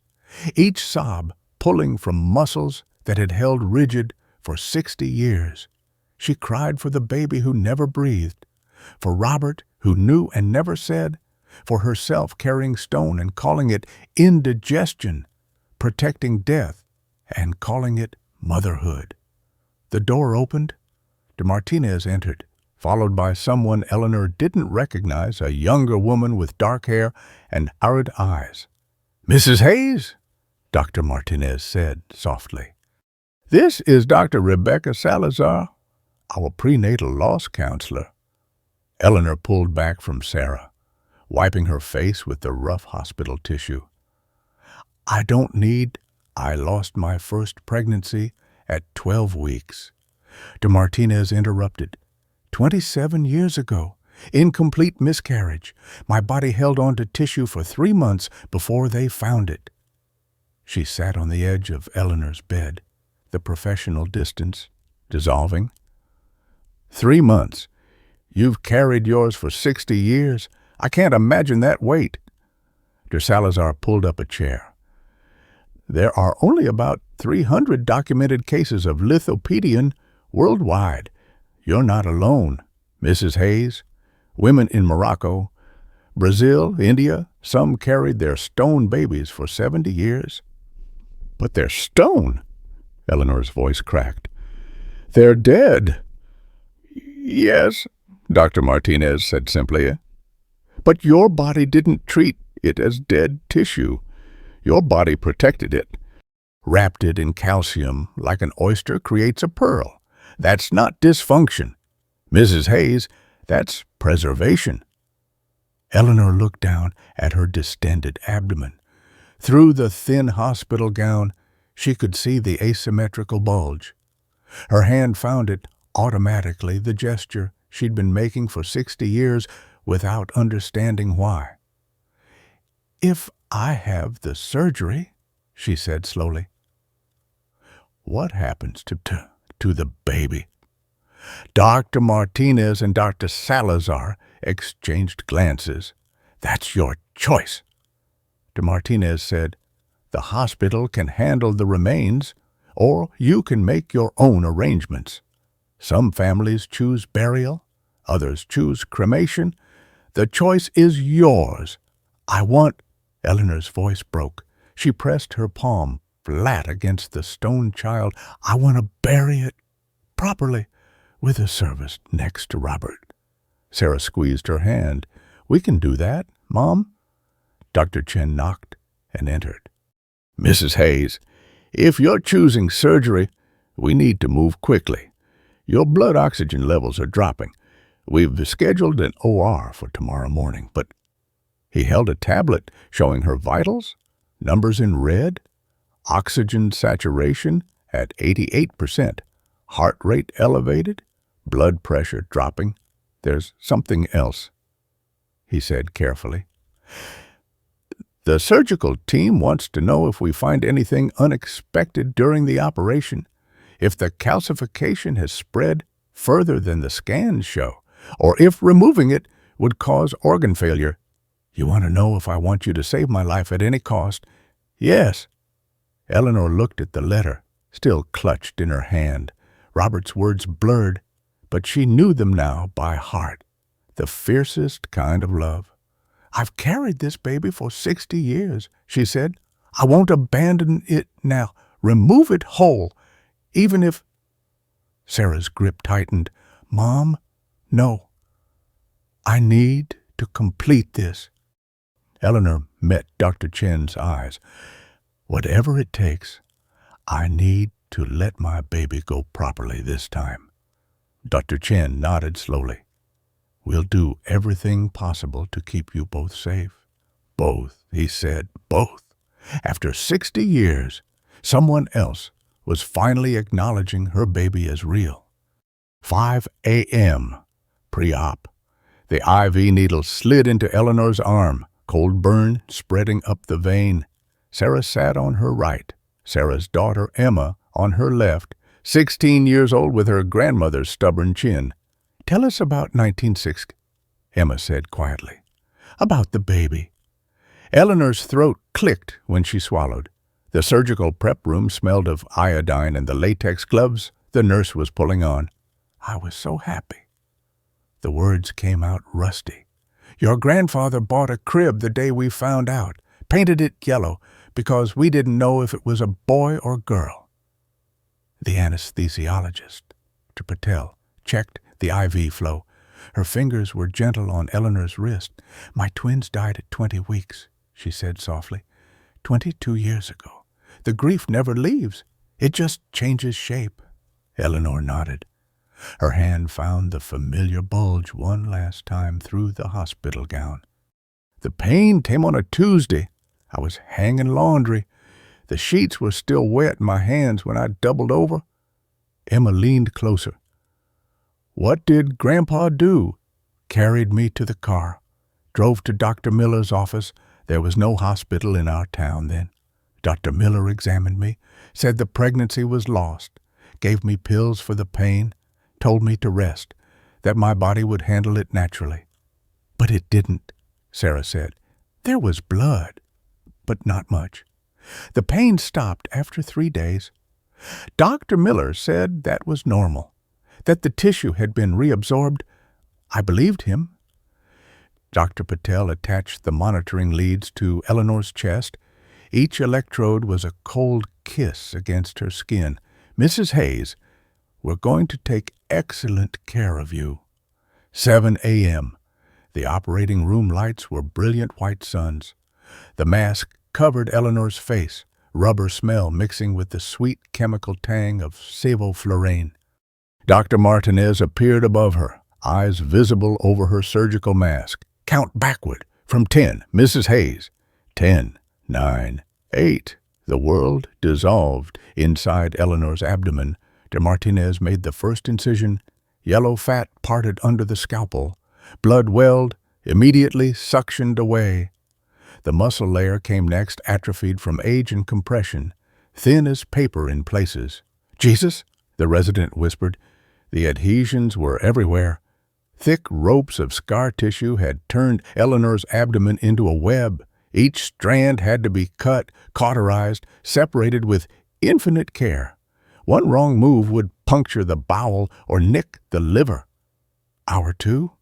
each sob pulling from muscles that had held rigid for 60 years. She cried for the baby who never breathed, for Robert who knew and never said, for herself carrying stone and calling it indigestion, protecting death and calling it motherhood. The door opened. De Martinez entered, followed by someone Eleanor didn't recognize, a younger woman with dark hair and arid eyes. "Mrs. Hayes," Dr. Martinez said softly. "This is Dr. Rebecca Salazar, our prenatal loss counselor." Eleanor pulled back from Sarah, wiping her face with the rough hospital tissue. I lost my first pregnancy at 12 weeks. De Martinez interrupted. 27 years ago, incomplete miscarriage. My body held on to tissue for 3 months before they found it. She sat on the edge of Eleanor's bed, the professional distance dissolving. 3 months. You've carried yours for 60 years. I can't imagine that weight. De Salazar pulled up a chair. There are only about 300 documented cases of lithopedion worldwide. You're not alone, Mrs. Hayes. Women in Morocco, Brazil, India, some carried their stone babies for 70 years. But they're stone, Eleanor's voice cracked. They're dead. Yes, Dr. Martinez said simply. But your body didn't treat it as dead tissue. Your body protected it, wrapped it in calcium like an oyster creates a pearl. That's not dysfunction. Mrs. Hayes, that's preservation. Eleanor looked down at her distended abdomen. Through the thin hospital gown, she could see the asymmetrical bulge. Her hand found it automatically, the gesture she'd been making for 60 years without understanding why. "If I have the surgery," she said slowly, "what happens to the baby?" Dr. Martinez and Dr. Salazar exchanged glances. "That's your choice." De Martinez said, "The hospital can handle the remains, or you can make your own arrangements. Some families choose burial, others choose cremation. The choice is yours. I want—" Eleanor's voice broke. She pressed her palm flat against the stone child. "I want to bury it properly, with a service next to Robert." Sarah squeezed her hand. "We can do that, Mom." Dr. Chen knocked, and entered. "Mrs. Hayes, if you're choosing surgery, we need to move quickly. Your blood oxygen levels are dropping. We've scheduled an OR for tomorrow morning." But he held a tablet showing her vitals, numbers in red, oxygen saturation at 88%, heart rate elevated, blood pressure dropping. "There's something else," he said carefully. "The surgical team wants to know if we find anything unexpected during the operation, if the calcification has spread further than the scans show, or if removing it would cause organ failure. You want to know if I want you to save my life at any cost?" "Yes." Eleanor looked at the letter, still clutched in her hand. Robert's words blurred, but she knew them now by heart. The fiercest kind of love. "I've carried this baby for 60 years, she said. "I won't abandon it now. Remove it whole, even if—" Sarah's grip tightened. "Mom, no. I need to complete this." Eleanor met Dr. Chen's eyes. "Whatever it takes, I need to let my baby go properly this time." Dr. Chen nodded slowly. "We'll do everything possible to keep you both safe." "Both," he said, "both." After 60 years, someone else was finally acknowledging her baby as real. 5 a.m. pre-op. The IV needle slid into Eleanor's arm, cold burn spreading up the vein. Sarah sat on her right, Sarah's daughter Emma on her left, 16 years old with her grandmother's stubborn chin. "Tell us about 1960, Emma said quietly. "About the baby." Eleanor's throat clicked when she swallowed. The surgical prep room smelled of iodine and the latex gloves the nurse was pulling on. "I was so happy." The words came out rusty. "Your grandfather bought a crib the day we found out, painted it yellow, because we didn't know if it was a boy or girl." The anesthesiologist, Dr. Patel, checked the IV flow. Her fingers were gentle on Eleanor's wrist. "My twins died at 20 weeks, she said softly. 22 years ago. The grief never leaves. It just changes shape." Eleanor nodded. Her hand found the familiar bulge one last time through the hospital gown. "The pain came on a Tuesday. I was hanging laundry. The sheets were still wet in my hands when I doubled over." Emma leaned closer. "What did Grandpa do?" "Carried me to the car. Drove to Dr. Miller's office. There was no hospital in our town then. Dr. Miller examined me, said the pregnancy was lost, gave me pills for the pain, told me to rest, that my body would handle it naturally." "But it didn't," Sarah said. "There was blood, but not much. The pain stopped after 3 days. Dr. Miller said that was normal, that the tissue had been reabsorbed. I believed him." Dr. Patel attached the monitoring leads to Eleanor's chest. Each electrode was a cold kiss against her skin. "Mrs. Hayes, we're going to take excellent care of you." 7 a.m. The operating room lights were brilliant white suns. The mask covered Eleanor's face, rubber smell mixing with the sweet chemical tang of sevoflurane. Dr. Martinez appeared above her, eyes visible over her surgical mask. "Count backward, from 10, Mrs. Hayes. 10, 9, 8. The world dissolved inside Eleanor's abdomen. De Martinez made the first incision. Yellow fat parted under the scalpel. Blood welled, immediately suctioned away. The muscle layer came next, atrophied from age and compression, thin as paper in places. "Jesus," the resident whispered. The adhesions were everywhere. Thick ropes of scar tissue had turned Eleanor's abdomen into a web. Each strand had to be cut, cauterized, separated with infinite care. One wrong move would puncture the bowel or nick the liver. Hour 2?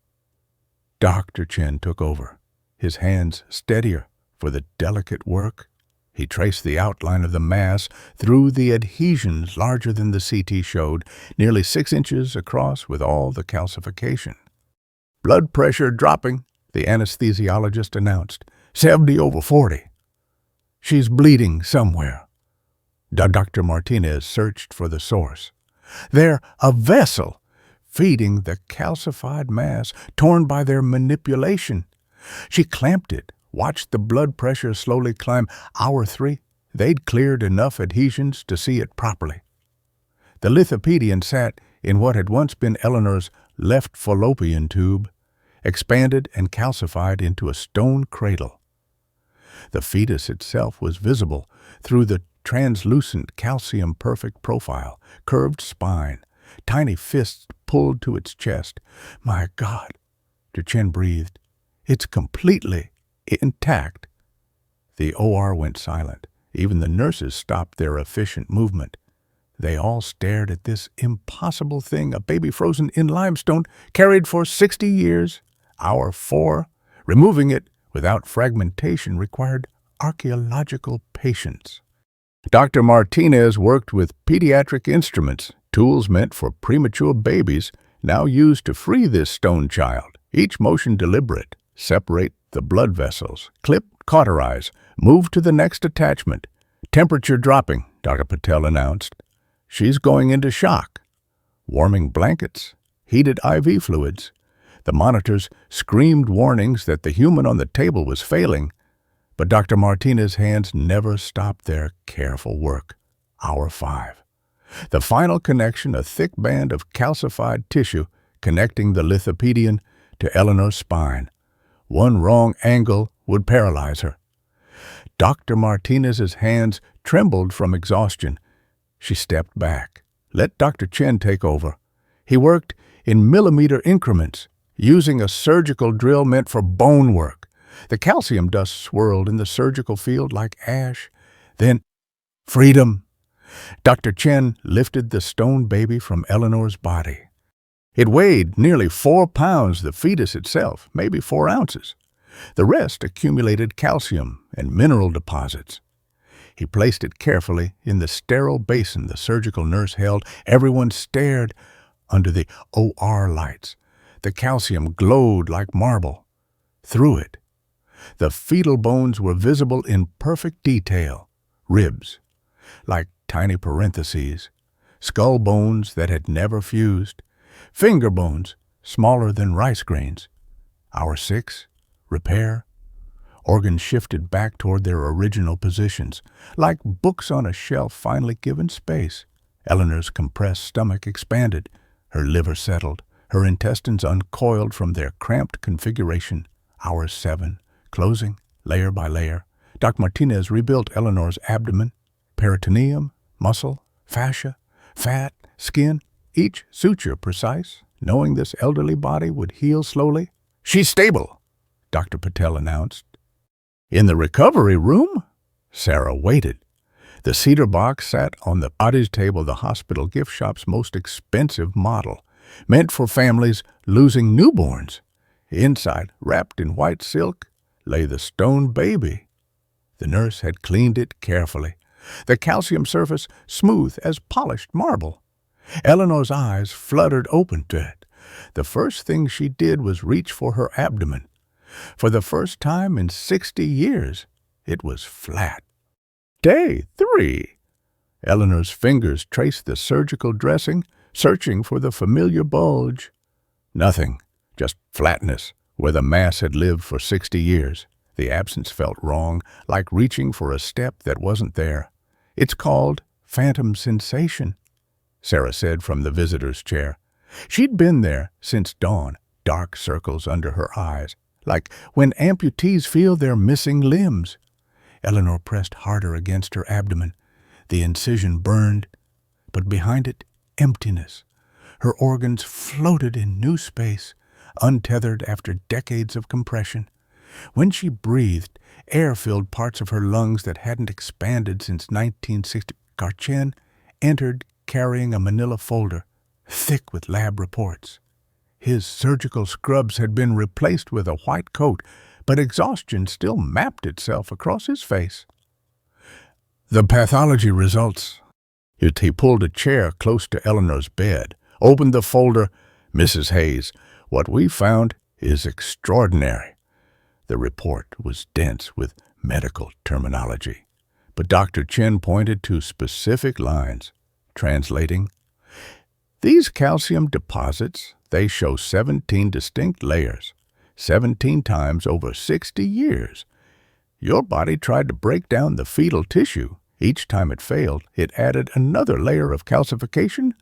Dr. Chen took over, his hands steadier for the delicate work. He traced the outline of the mass through the adhesions larger than the CT showed, nearly 6 inches across with all the calcification. "Blood pressure dropping," the anesthesiologist announced. 70/40. She's bleeding somewhere. Dr. Martinez searched for the source. There, a vessel, feeding the calcified mass torn by their manipulation. She clamped it, watched the blood pressure slowly climb. Hour 3, they'd cleared enough adhesions to see it properly. The lithopedion sat in what had once been Eleanor's left fallopian tube, expanded and calcified into a stone cradle. The fetus itself was visible through the translucent calcium-perfect profile, curved spine, tiny fists pulled to its chest. My God, Chen breathed. It's completely intact. The OR went silent. Even the nurses stopped their efficient movement. They all stared at this impossible thing, a baby frozen in limestone, carried for 60 years. Hour 4, removing it without fragmentation required archaeological patience. Dr. Martinez worked with pediatric instruments, tools meant for premature babies, now used to free this stone child. Each motion deliberate. Separate the blood vessels, clip, cauterize, move to the next attachment. Temperature dropping, Dr. Patel announced. She's going into shock. Warming blankets, heated IV fluids. The monitors screamed warnings that the human on the table was failing, but Dr. Martinez's hands never stopped their careful work. Hour 5. The final connection, a thick band of calcified tissue connecting the lithopedion to Eleanor's spine. One wrong angle would paralyze her. Dr. Martinez's hands trembled from exhaustion. She stepped back. Let Dr. Chen take over. He worked in millimeter increments, using a surgical drill meant for bone work. The calcium dust swirled in the surgical field like ash. Then, freedom! Dr. Chen lifted the stone baby from Eleanor's body. It weighed nearly 4 pounds, the fetus itself, maybe 4 ounces. The rest accumulated calcium and mineral deposits. He placed it carefully in the sterile basin the surgical nurse held. Everyone stared under the OR lights. The calcium glowed like marble. Through it, the fetal bones were visible in perfect detail. Ribs, like tiny parentheses. Skull bones that had never fused. Finger bones, smaller than rice grains. Hour 6, repair. Organs shifted back toward their original positions, like books on a shelf finally given space. Eleanor's compressed stomach expanded. Her liver settled. Her intestines uncoiled from their cramped configuration. Hour 7, closing, layer by layer. Dr. Martinez rebuilt Eleanor's abdomen, peritoneum, muscle, fascia, fat, skin, each suture precise, knowing this elderly body would heal slowly. She's stable, Dr. Patel announced. In the recovery room, Sarah waited. The cedar box sat on the cottage table, the hospital gift shop's most expensive model, meant for families losing newborns. Inside, wrapped in white silk, lay the stone baby. The nurse had cleaned it carefully, the calcium surface smooth as polished marble. Eleanor's eyes fluttered open to it. The first thing she did was reach for her abdomen. For the first time in 60 years, it was flat. Day 3. Eleanor's fingers traced the surgical dressing, searching for the familiar bulge. Nothing, just flatness, where the mass had lived for 60 years. The absence felt wrong, like reaching for a step that wasn't there. It's called phantom sensation, Sarah said from the visitor's chair. She'd been there since dawn, dark circles under her eyes, like when amputees feel their missing limbs. Eleanor pressed harder against her abdomen. The incision burned, but behind it, emptiness. Her organs floated in new space, untethered after decades of compression. When she breathed, air filled parts of her lungs that hadn't expanded since 1960. Garchen entered carrying a manila folder, thick with lab reports. His surgical scrubs had been replaced with a white coat, but exhaustion still mapped itself across his face. The pathology results. He pulled a chair close to Eleanor's bed, opened the folder. Mrs. Hayes, what we found is extraordinary. The report was dense with medical terminology. But Dr. Chen pointed to specific lines, translating, "These calcium deposits, they show 17 distinct layers, 17 times over 60 years. Your body tried to break down the fetal tissue. Each time it failed, it added another layer of calcification."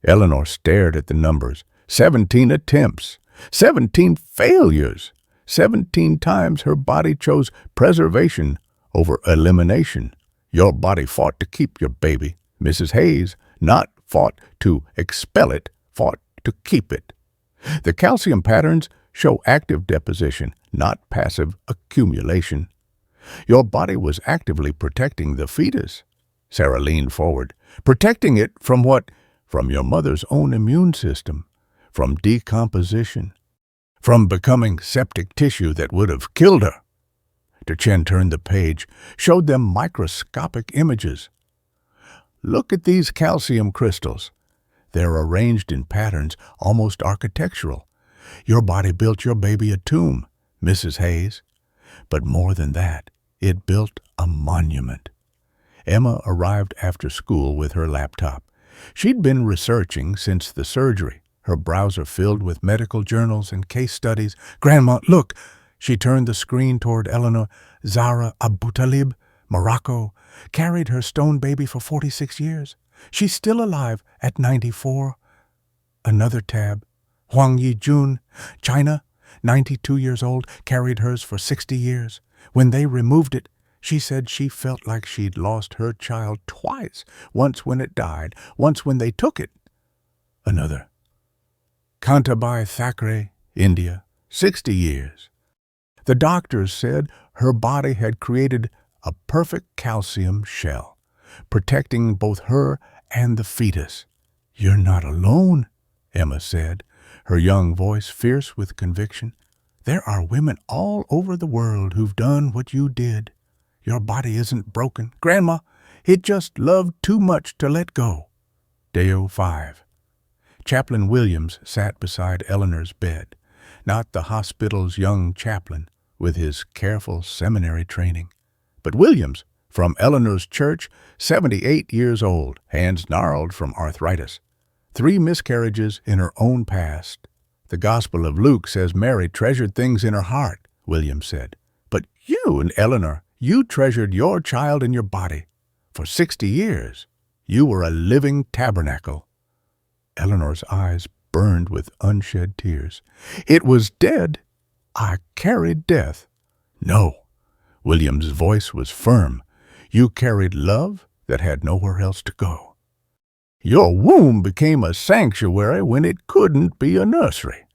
Eleanor stared at the numbers. 17 attempts, 17 failures. 17 times her body chose preservation over elimination. Your body fought to keep your baby, Mrs. Hayes, not fought to expel it, fought to keep it. The calcium patterns show active deposition, not passive accumulation. Your body was actively protecting the fetus. Sarah leaned forward. Protecting it from what? From your mother's own immune system, from decomposition, from becoming septic tissue that would have killed her. Chen turned the page, showed them microscopic images. "Look at these calcium crystals. They're arranged in patterns almost architectural. Your body built your baby a tomb, Mrs. Hayes. But more than that, it built a monument." Emma arrived after school with her laptop. She'd been researching since the surgery, her browser filled with medical journals and case studies. "Grandma, look!" She turned the screen toward Eleanor. "Zara Abutalib, Morocco, carried her stone baby for 46 years. She's still alive at 94. Another tab. Huang Yijun, China, 92 years old, carried hers for 60 years. When they removed it, she said she felt like she'd lost her child twice, once when it died, once when they took it." Another. Kantabai Thackeray, India, 60 years. The doctors said her body had created a perfect calcium shell, protecting both her and the fetus. "You're not alone," Emma said, her young voice fierce with conviction. "There are women all over the world who've done what you did. Your body isn't broken, Grandma. It just loved too much to let go." Deo 5. Chaplain Williams sat beside Eleanor's bed, not the hospital's young chaplain with his careful seminary training, but Williams from Eleanor's church, 78 years old, hands gnarled from arthritis. 3 miscarriages in her own past. "The Gospel of Luke says Mary treasured things in her heart," Williams said. "But you and Eleanor, you treasured your child in your body. For 60 years, you were a living tabernacle." Eleanor's eyes burned with unshed tears. "It was dead. I carried death." "No." William's voice was firm. "You carried love that had nowhere else to go. Your womb became a sanctuary when it couldn't be a nursery.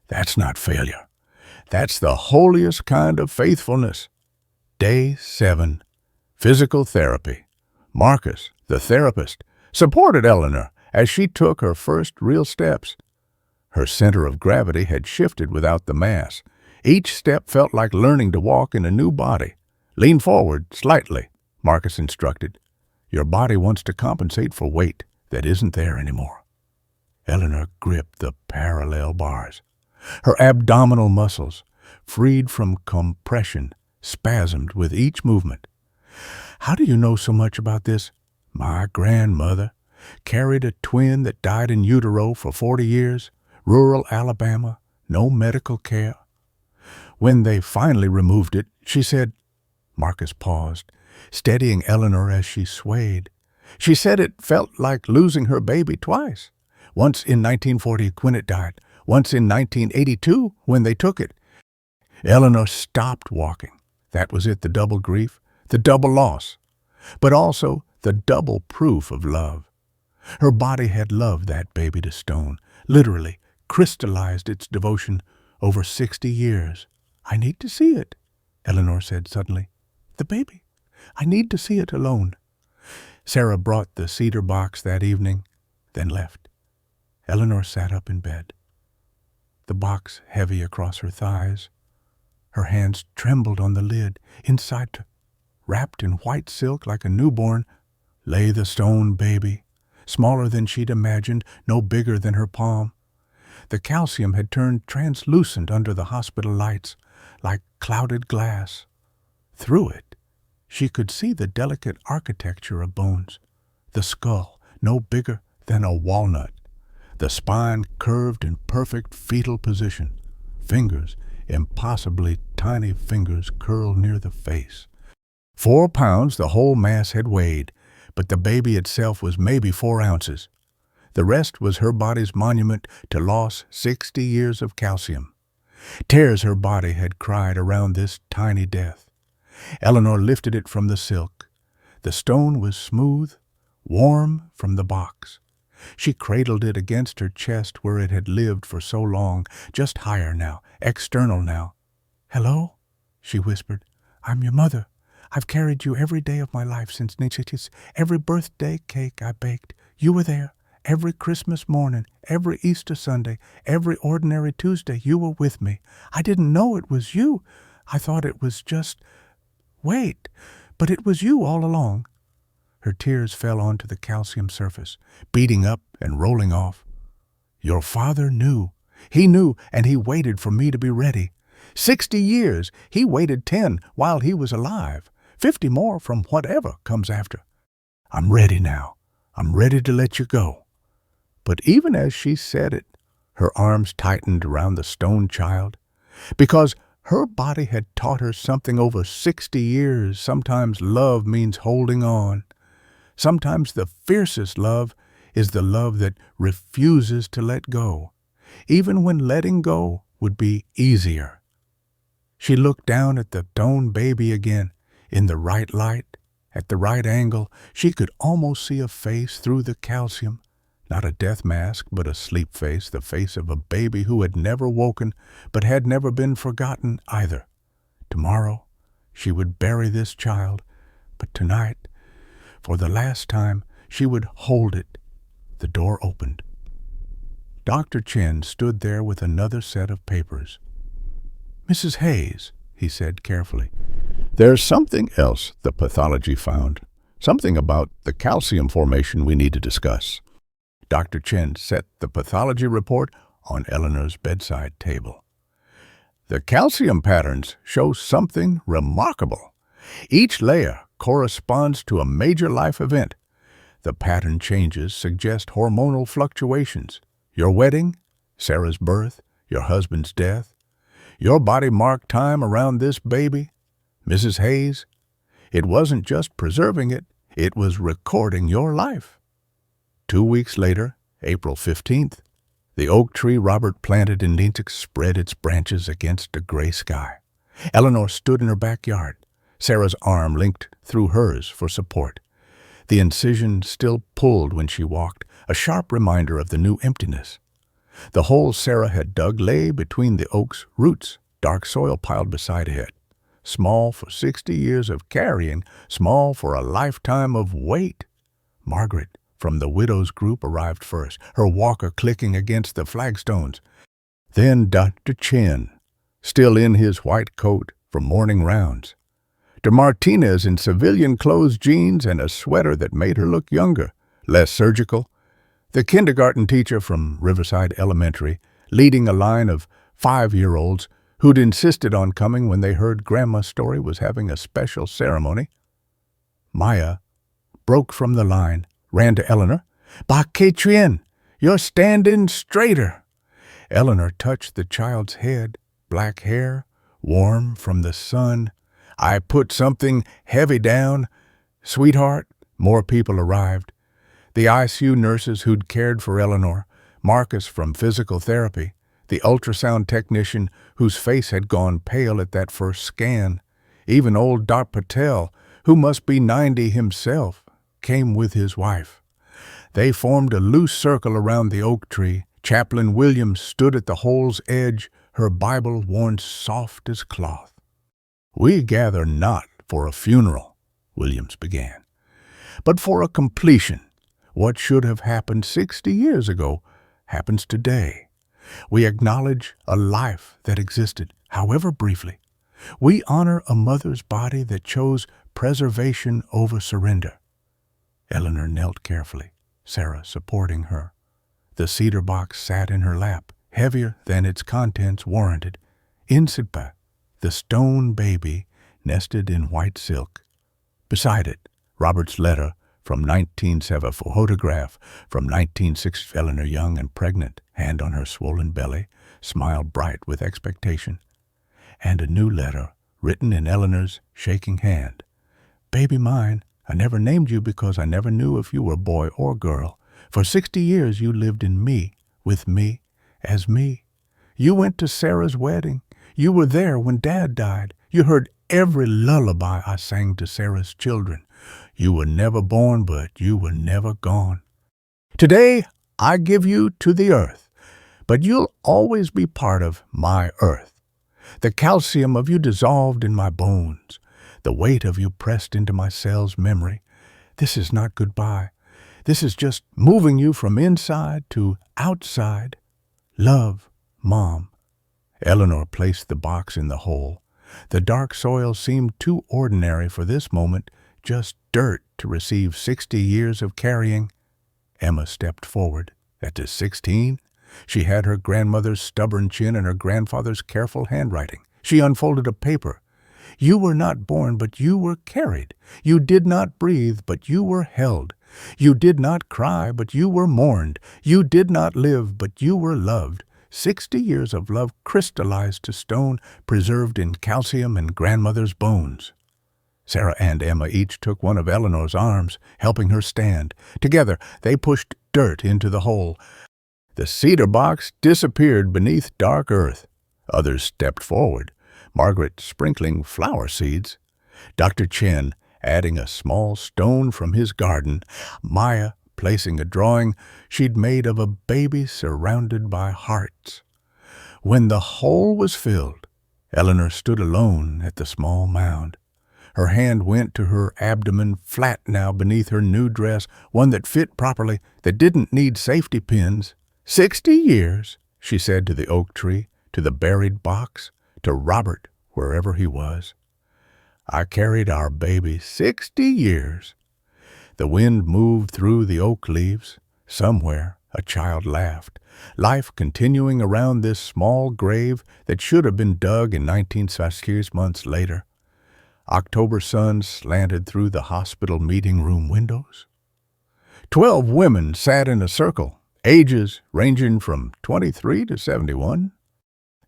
That's not failure. That's the holiest kind of faithfulness." Day 7. Physical therapy. Marcus, the therapist, supported Eleanor as she took her first real steps. Her center of gravity had shifted without the mass. Each step felt like learning to walk in a new body. "Lean forward slightly," Marcus instructed. "Your body wants to compensate for weight that isn't there anymore." Eleanor gripped the parallel bars. Her abdominal muscles, freed from compression, spasmed with each movement. "How do you know so much about this?" "My grandmother carried a twin that died in utero for 40 years, rural Alabama, no medical care. When they finally removed it, she said—" Marcus paused, steadying Eleanor as she swayed. "She said it felt like losing her baby twice. Once in 1940 when it died, once in 1982 when they took it." Eleanor stopped walking. That was it, the double grief, the double loss, but also the double proof of love. Her body had loved that baby to stone, literally crystallized its devotion over 60 years. "I need to see it," Eleanor said suddenly. "The baby. I need to see it alone." Sarah brought the cedar box that evening, then left. Eleanor sat up in bed, the box heavy across her thighs. Her hands trembled on the lid. Inside, wrapped in white silk like a newborn, lay the stone baby, smaller than she'd imagined, no bigger than her palm. The calcium had turned translucent under the hospital lights, like clouded glass. Through it, She could see the delicate architecture of bones, the skull no bigger than a walnut, the spine curved in perfect fetal position, fingers, impossibly tiny fingers curled near the face. 4 pounds the whole mass had weighed, but the baby itself was maybe 4 ounces. The rest was her body's monument to lost 60 years of calcium. Tears her body had cried around this tiny death. Eleanor lifted it from the silk. The stone was smooth, warm from the box. She cradled it against her chest where it had lived for so long, just higher now, external now. "Hello?" she whispered. "I'm your mother. I've carried you every day of my life since Nietzsche's. Every birthday cake I baked, you were there. Every Christmas morning, every Easter Sunday, every ordinary Tuesday, you were with me. I didn't know it was you. I thought it was just... Wait, but it was you all along." Her tears fell onto the calcium surface, beating up and rolling off. "Your father knew. He knew, and he waited for me to be ready. 60 years. He waited 10 while he was alive. 50 more from whatever comes after. I'm ready now. I'm ready to let you go." But even as she said it, her arms tightened around the stone child, because her body had taught her something over 60 years. Sometimes love means holding on. Sometimes the fiercest love is the love that refuses to let go, even when letting go would be easier. She looked down at the stone baby again, in the right light, at the right angle. She could almost see a face through the calcium. Not a death mask, but a sleep face, the face of a baby who had never woken, but had never been forgotten either. Tomorrow, she would bury this child, but tonight, for the last time, she would hold it. The door opened. Dr. Chen stood there with another set of papers. "Mrs. Hayes," he said carefully, "there's something else the pathology found, something about the calcium formation we need to discuss." Dr. Chen set the pathology report on Eleanor's bedside table. "The calcium patterns show something remarkable. Each layer corresponds to a major life event. The pattern changes suggest hormonal fluctuations. Your wedding, Sarah's birth, your husband's death. Your body marked time around this baby, Mrs. Hayes. It wasn't just preserving it, it was recording your life." 2 weeks later, April 15th, the oak tree Robert planted in Nietzsche spread its branches against a gray sky. Eleanor stood in her backyard, Sarah's arm linked through hers for support. The incision still pulled when she walked, a sharp reminder of the new emptiness. The hole Sarah had dug lay between the oak's roots, dark soil piled beside it. Small for 60 years of carrying, small for a lifetime of weight. Margaret, from the widows' group, arrived first, her walker clicking against the flagstones. Then Dr. Chen, still in his white coat from morning rounds. De Martinez in civilian clothes, jeans, and a sweater that made her look younger, less surgical. The kindergarten teacher from Riverside Elementary, leading a line of 5-year-olds who'd insisted on coming when they heard Grandma's story was having a special ceremony. Maya broke from the line, ran to Eleanor. "Ba Katrien, you're standing straighter." Eleanor touched the child's head, black hair, warm from the sun. "I put something heavy down." "Sweetheart," more people arrived. The ICU nurses who'd cared for Eleanor, Marcus from physical therapy, the ultrasound technician whose face had gone pale at that first scan, even old Dr. Patel, who must be 90 himself, came with his wife. They formed a loose circle around the oak tree. Chaplain Williams stood at the hole's edge, her Bible worn soft as cloth. "We gather not for a funeral," Williams began, "but for a completion. What should have happened 60 years ago happens today. We acknowledge a life that existed, however briefly. We honor a mother's body that chose preservation over surrender." Eleanor knelt carefully, Sarah supporting her. The cedar box sat in her lap, heavier than its contents warranted. Insitba, the stone baby, nested in white silk. Beside it, Robert's letter from 1970, photograph from 1960, Eleanor young and pregnant, hand on her swollen belly, smile bright with expectation. And a new letter, written in Eleanor's shaking hand. Baby mine, I never named you because I never knew if you were boy or girl. For 60 years you lived in me, with me, as me. You went to Sarah's wedding. You were there when Dad died. You heard every lullaby I sang to Sarah's children. You were never born, but you were never gone. Today I give you to the earth, but you'll always be part of my earth. The calcium of you dissolved in my bones, the weight of you pressed into my cell's memory. This is not goodbye. This is just moving you from inside to outside. Love, Mom. Eleanor placed the box in the hole. The dark soil seemed too ordinary for this moment, just dirt to receive 60 years of carrying. Emma stepped forward. That is 16. She had her grandmother's stubborn chin and her grandfather's careful handwriting. She unfolded a paper. You were not born, but you were carried. You did not breathe, but you were held. You did not cry, but you were mourned. You did not live, but you were loved. 60 years of love crystallized to stone, preserved in calcium and grandmother's bones. Sarah and Emma each took one of Eleanor's arms, helping her stand. Together, they pushed dirt into the hole. The cedar box disappeared beneath dark earth. Others stepped forward, Margaret sprinkling flower seeds, Dr. Chen adding a small stone from his garden, Maya placing a drawing she'd made of a baby surrounded by hearts. When the hole was filled, Eleanor stood alone at the small mound. Her hand went to her abdomen, flat now beneath her new dress, one that fit properly, that didn't need safety pins. 60 years, she said to the oak tree, to the buried box, to Robert, wherever he was. I carried our baby 60 years. The wind moved through the oak leaves. Somewhere a child laughed, life continuing around this small grave that should have been dug in 1960 months later. October sun slanted through the hospital meeting room windows. 12 women sat in a circle, ages ranging from 23 to 71.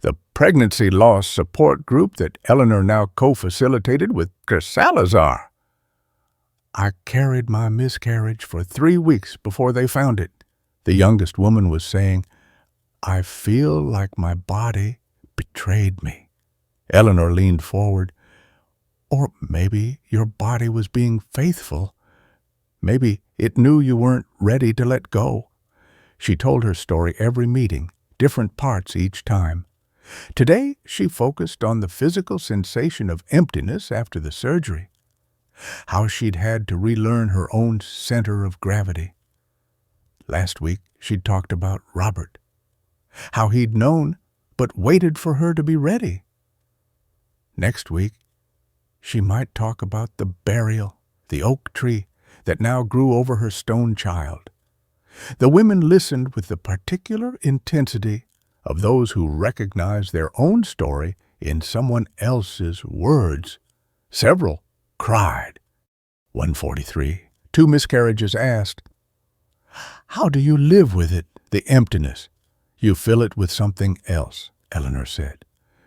The pregnancy loss support group that Eleanor now co-facilitated with Chris Salazar. I carried my miscarriage for 3 weeks before they found it. The youngest woman was saying, I feel like my body betrayed me. Eleanor leaned forward. Or maybe your body was being faithful. Maybe it knew you weren't ready to let go. She told her story every meeting, different parts each time. Today, she focused on the physical sensation of emptiness after the surgery, how she'd had to relearn her own center of gravity. Last week, she'd talked about Robert, how he'd known but waited for her to be ready. Next week, she might talk about the burial, the oak tree that now grew over her stone child. The women listened with the particular intensity of those who recognize their own story in someone else's words. Several cried. 143. 2 miscarriages asked, How do you live with it, the emptiness? You fill it with something else, Eleanor said.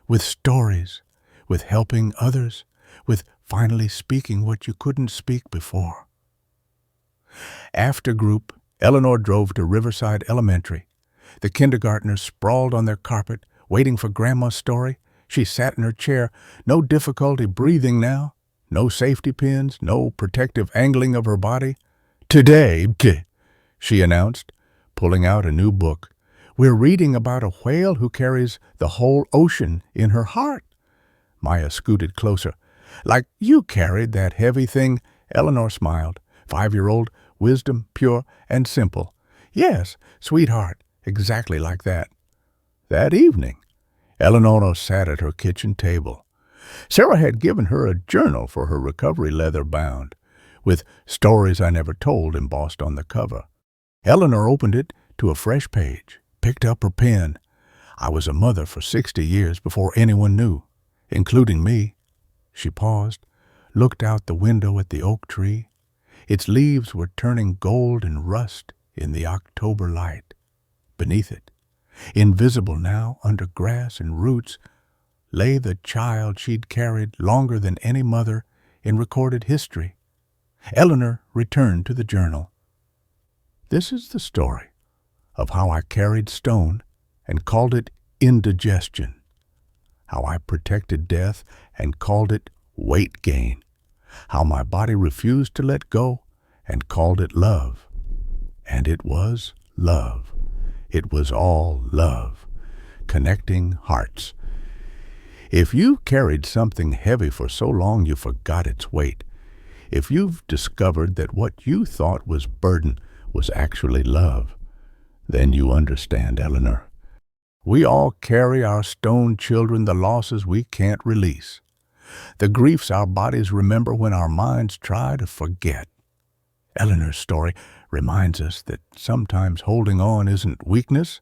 With stories, with helping others, with finally speaking what you couldn't speak before. After group, Eleanor drove to Riverside Elementary. The kindergartners sprawled on their carpet, waiting for Grandma's story. She sat in her chair, no difficulty breathing now, no safety pins, no protective angling of her body. Today, she announced, pulling out a new book. We're reading about a whale who carries the whole ocean in her heart. Maya scooted closer. Like you carried that heavy thing, Eleanor smiled. 5-year-old, wisdom, pure and simple. Yes, sweetheart, exactly like that. That evening, Eleanor sat at her kitchen table. Sarah had given her a journal for her recovery, leather bound, with stories I never told embossed on the cover. Eleanor opened it to a fresh page, picked up her pen. I was a mother for 60 years before anyone knew, including me. She paused, looked out the window at the oak tree. Its leaves were turning gold and rust in the October light. Beneath it, invisible now under grass and roots, lay the child she'd carried longer than any mother in recorded history. Eleanor returned to the journal. This is the story of how I carried stone and called it indigestion, how I protected death and called it weight gain, how my body refused to let go and called it love. And it was love. It was all love, connecting hearts. If you've carried something heavy for so long you forgot its weight, if you've discovered that what you thought was burden was actually love, then you understand, Eleanor. We all carry our stone children the losses we can't release, the griefs our bodies remember when our minds try to forget. Eleanor's story reminds us that sometimes holding on isn't weakness,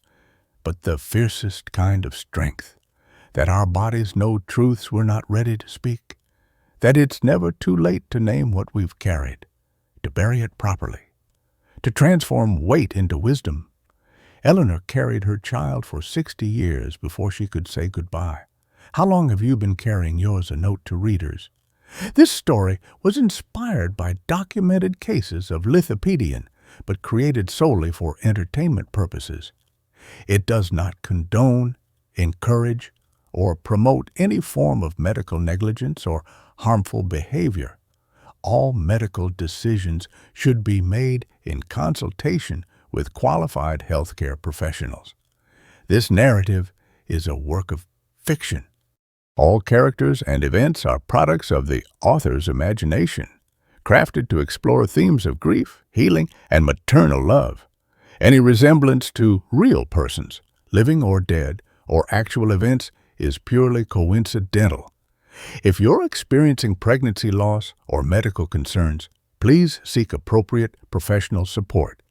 but the fiercest kind of strength, that our bodies know truths we're not ready to speak, that it's never too late to name what we've carried, to bury it properly, to transform weight into wisdom. Eleanor carried her child for 60 years before she could say goodbye. How long have you been carrying yours a note to readers? This story was inspired by documented cases of lithopedion, but created solely for entertainment purposes. It does not condone, encourage, or promote any form of medical negligence or harmful behavior. All medical decisions should be made in consultation with qualified healthcare professionals. This narrative is a work of fiction. All characters and events are products of the author's imagination, crafted to explore themes of grief, healing, and maternal love. Any resemblance to real persons, living or dead, or actual events is purely coincidental. If you're experiencing pregnancy loss or medical concerns, please seek appropriate professional support.